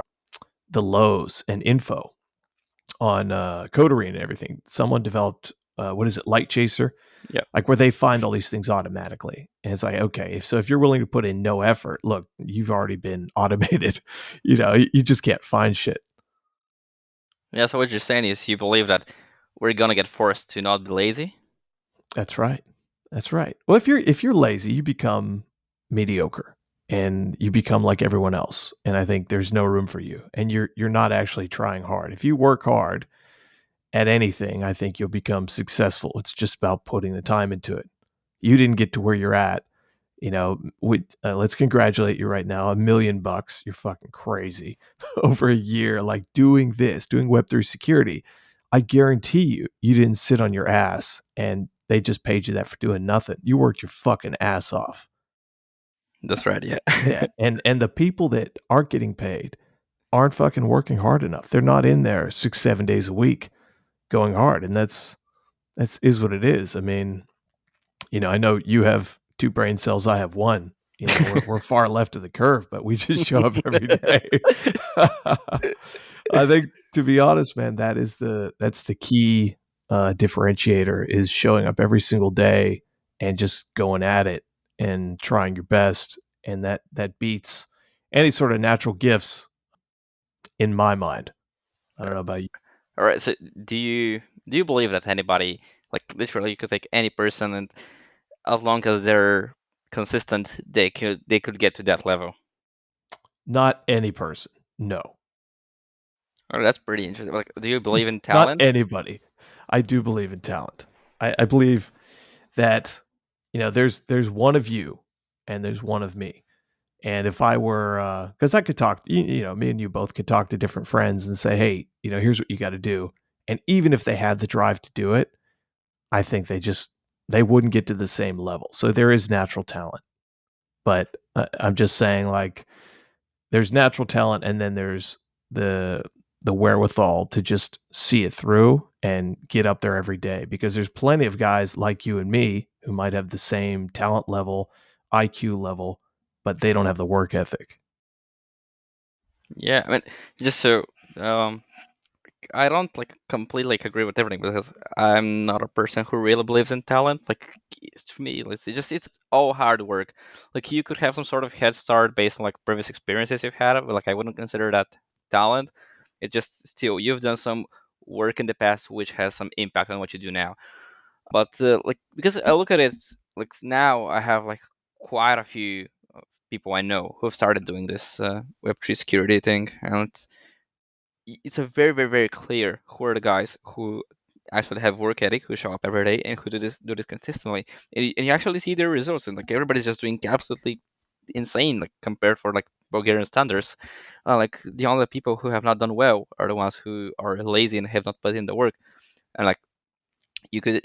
the lows and info on Coterie and everything? Someone developed what is it, Light Chaser, Yeah. like where they find all these things automatically. And it's like, okay, if you're willing to put in no effort, look, you've already been automated. You just can't find shit. Yeah. So what you're saying is you believe that we're gonna get forced to not be lazy. That's right. That's right. Well, if you're lazy, you become mediocre and you become like everyone else. And I think there's no room for you. And you're not actually trying hard. If you work hard at anything, I think you'll become successful. It's just about putting the time into it. You didn't get to where you're at. Let's congratulate you right now. $1 million. You're fucking crazy. Over a year, like doing this, doing Web3 security. I guarantee you didn't sit on your ass and they just paid you that for doing nothing. You worked your fucking ass off. That's right. Yeah. Yeah. And the people that aren't getting paid aren't fucking working hard enough. They're not in there 6, 7 days a week going hard. And that's is what it is. I mean, I know you have two brain cells, I have one. We're far left of the curve, but we just show up every day. I think, to be honest, man, that's the key differentiator is showing up every single day and just going at it and trying your best, and that beats any sort of natural gifts in my mind. I don't know about you. All right. So do you believe that anybody, like literally, you could take any person, and as long as they're consistent, they could get to that level? Not any person. No. Oh, that's pretty interesting. Like, do you believe in Not talent? anybody. I do believe in talent. I believe that there's one of you and there's one of me. And if I were, because I could talk, me and you both could talk to different friends and say, hey, here's what you got to do. And even if they had the drive to do it, I think they wouldn't get to the same level. So there is natural talent, but I'm just saying, like, there's natural talent and then there's the the wherewithal to just see it through and get up there every day, because there's plenty of guys like you and me who might have the same talent level, IQ level, but they don't have the work ethic. Yeah. I mean, just so um, I don't like completely like agree with everything because I'm not a person who really believes in talent. Like to me, it's all hard work. Like you could have some sort of head start based on like previous experiences you've had, but like I wouldn't consider that talent. It just still you've done some work in the past which has some impact on what you do now. But like because I look at it like now I have like quite a few people I know who have started doing this Web3 security thing, and it's a very, very, very clear who are the guys who actually have work ethic, who show up every day, and who do this consistently. And you actually see their results, and like everybody's just doing absolutely insane, like compared for like Bulgarian standards. Like the only people who have not done well are the ones who are lazy and have not put in the work. And like You could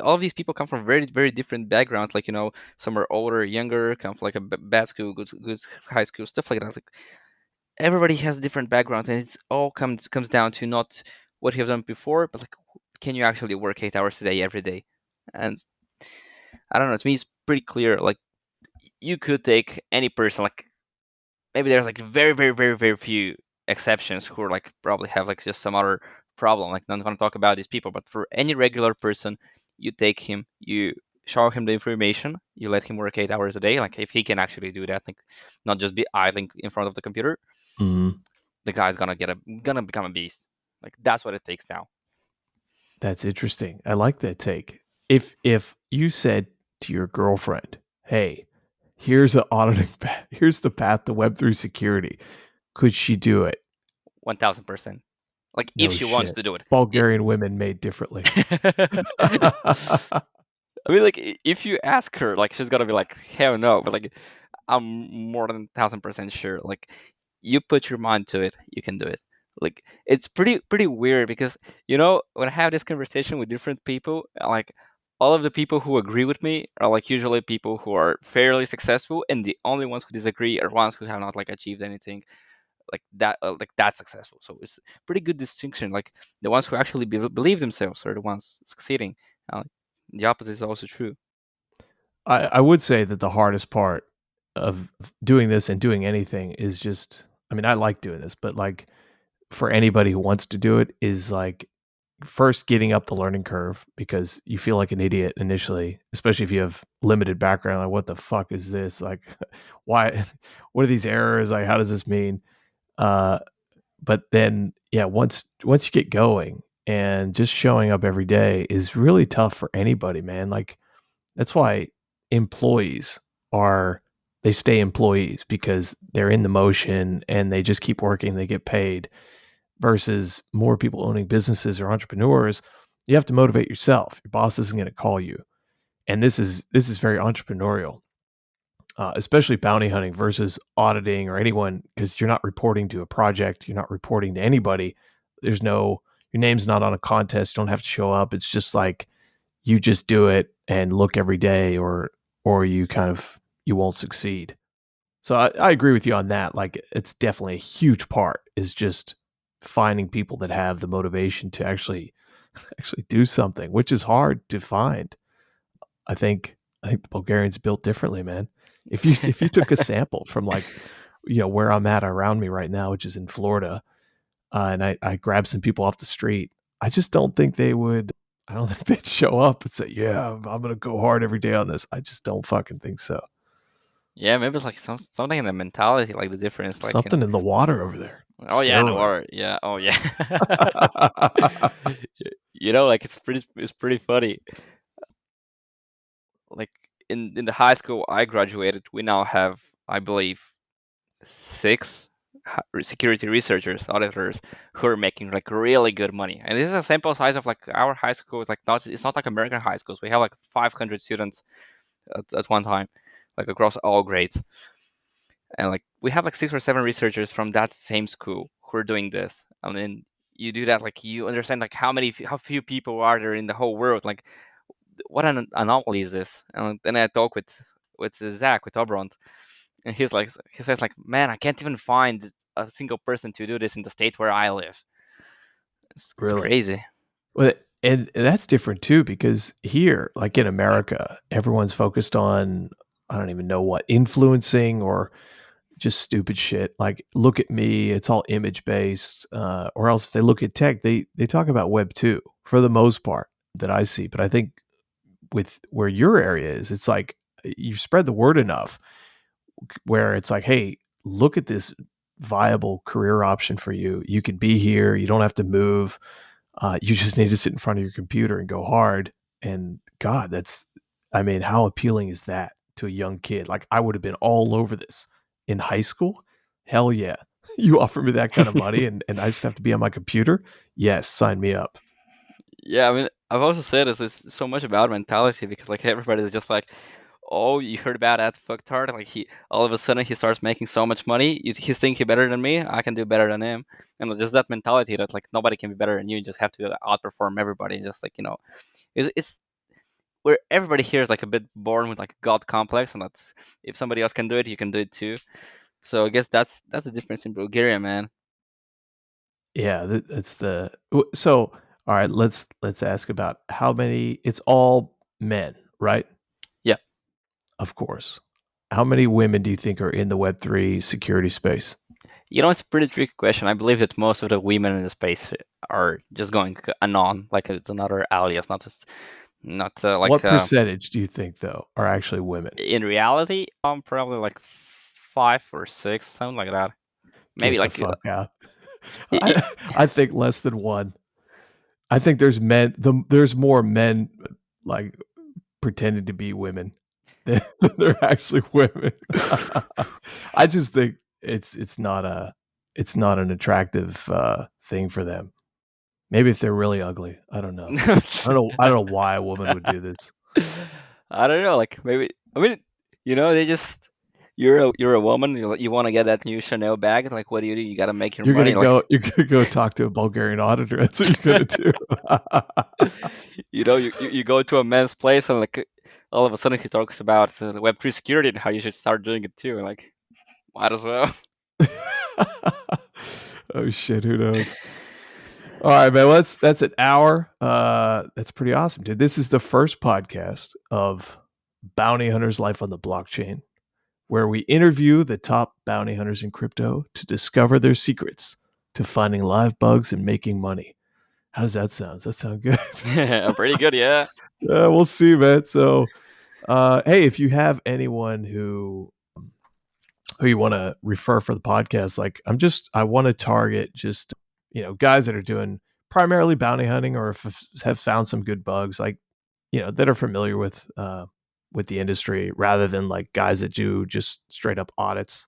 all of these people come from very very different backgrounds. Like some are older, younger, come from like a bad school, good high school, stuff like that. Like everybody has different backgrounds, and it's all comes down to not what you have done before, but like can you actually work 8 hours a day every day? And I don't know. To me, it's pretty clear. Like you could take any person. Like maybe there's like very very very very few exceptions who are like probably have like just some other problem. Like not gonna talk about these people, but for any regular person, you take him, you show him the information, you let him work 8 hours a day. Like if he can actually do that, like not just be idling in front of the computer, Mhm. the guy's gonna become a beast. Like that's what it takes now. That's interesting. I like that take. If you said to your girlfriend, "Hey, here's a auditing path. Here's the path to Web3 security," could she do it? 1000%. Like if No she wants shit. to do it. Bulgarian women made differently. I mean, like if you ask her, like she's gonna be like, hell no. But like I'm more than 1000% sure. Like you put your mind to it, you can do it. Like it's pretty weird because when I have this conversation with different people, like all of the people who agree with me are like usually people who are fairly successful, and the only ones who disagree are ones who have not like achieved anything like that successful. So it's pretty good distinction. Like the ones who actually believe themselves are the ones succeeding. Uh, the opposite is also true. I would say that the hardest part of doing this and doing anything is just, I mean, I like doing this, but like for anybody who wants to do it is like first getting up the learning curve because you feel like an idiot initially, especially if you have limited background. Like, what the fuck is this? Like, why? What are these errors? Like, how does this mean? Uh, but then, yeah, once you get going and just showing up every day is really tough for anybody, man. Like, that's why employees are they stay employees because they're in the motion and they just keep working, they get paid versus more people owning businesses or entrepreneurs. You have to motivate yourself. Your boss isn't going to call you. And this is very entrepreneurial, especially bounty hunting versus auditing or anyone because you're not reporting to a project, you're not reporting to anybody. There's no your name's not on a contest. You don't have to show up. It's just like you just do it and look every day or you kind of you won't succeed. So I agree with you on that. Like it's definitely a huge part is just finding people that have the motivation to actually do something, which is hard to find. I think the Bulgarians built differently, man. If you took a sample from like where I'm at around me right now, which is in Florida, and I grabbed some people off the street, I just don't think they would. I don't think they'd show up and say, "Yeah, I'm gonna go hard every day on this." I just don't fucking think so. Yeah, maybe it's like something in the mentality, like the difference, like Something in the water over there. oh yeah, the Steroids. water, yeah, oh yeah. Like it's pretty funny. Like in the high school I graduated, we now have, I believe, six security researchers, auditors who are making like really good money. And this is a sample size of like our high school. It's not like American high schools. We have like 500 students at one time, like across all grades. And like we have like 6 or 7 researchers from that same school who are doing this. And then you do that, like you understand like how few people are there in the whole world. Like what an anomaly is this? And then I talk with Zach with Obront, and he says like, man, I can't even find a single person to do this in the state where I live. It's Really? crazy. Well, and that's different too because here, like in America, everyone's focused on I don't even know what influencing or just stupid shit. Like, look at me. It's all image based. Or else, if they look at tech, they talk about Web two for the most part that I see. But I think with where your area is, it's like you spread the word enough where it's like, hey, look at this viable career option for you. You could be here. You don't have to move. You just need to sit in front of your computer and go hard. And God, I mean, how appealing is that to a young kid? Like, I would have been all over this in high school. Hell yeah. You offer me that kind of money and I just have to be on my computer. Yes, sign me up. Yeah, I mean, I've also said this is so much about mentality because like everybody is just like, Oh, you heard about that fucktard? Like he all of a sudden he starts making so much money. He's thinking better than me. I can do better than him, and just that mentality that like nobody can be better than you. You just have to outperform everybody. Just like it's where everybody here is like a bit born with like a god complex, and that's if somebody else can do it, you can do it too. So I guess that's the difference in Bulgaria, man. Yeah, that's the so. All right, let's ask about how many. It's all men, right? Yeah. Of course. How many women do you think are in the Web3 security space? It's a pretty tricky question. I believe that most of the women in the space are just going anon, like it's another alias, not like What percentage do you think though are actually women? in reality. Probably like 5 or 6, something like that. Maybe Get the like fuck out. y- y- I think less than one. I think there's more men like pretending to be women than they're actually women. I just think it's not an attractive thing for them. Maybe if they're really ugly. I don't know. I don't know why a woman would do this. I don't know. Like maybe I mean, they just you're a woman. You want to get that new Chanel bag. Like what do? You got to make your money. Like You're gonna go talk to a Bulgarian auditor. That's what you're gonna do. you go to a man's place and like all of a sudden he talks about the Web3 security and how you should start doing it too. Like might as well. Oh shit, who knows? All right, man. Well, that's an hour. That's pretty awesome, dude. This is the first podcast of Bounty Hunters Life on the Blockchain, where we interview the top bounty hunters in crypto to discover their secrets to finding live bugs and making money. How does that sound? Does that sound good? Pretty good, yeah. We'll see, man. So, hey, if you have anyone who you want to refer for the podcast, like I want to target just guys that are doing primarily bounty hunting or have found some good bugs, like that are familiar with the industry, rather than like guys that do just straight up audits.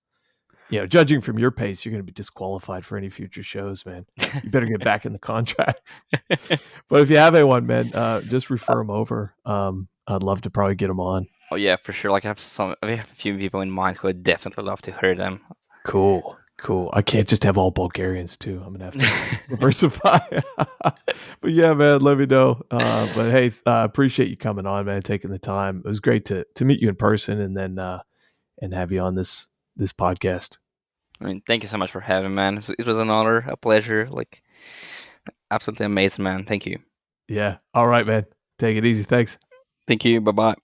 Judging from your pace, you're going to be disqualified for any future shows, man. You better get back in the contracts. But if you have anyone, man, just refer them over. I'd love to probably get them on. Oh yeah, for sure. Like I have a few people in mind who I'd definitely love to hear them. Cool, cool. I can't just have all Bulgarians too. I'm gonna have to diversify. But yeah, man, let me know. But hey, appreciate you coming on, man, taking the time. It was great to meet you in person and then and have you on this podcast. I mean, thank you so much for having me, man. It was an honor, a pleasure. Like absolutely amazing, man. Thank you. Yeah. All right, man. Take it easy. Thanks. Thank you. Bye bye.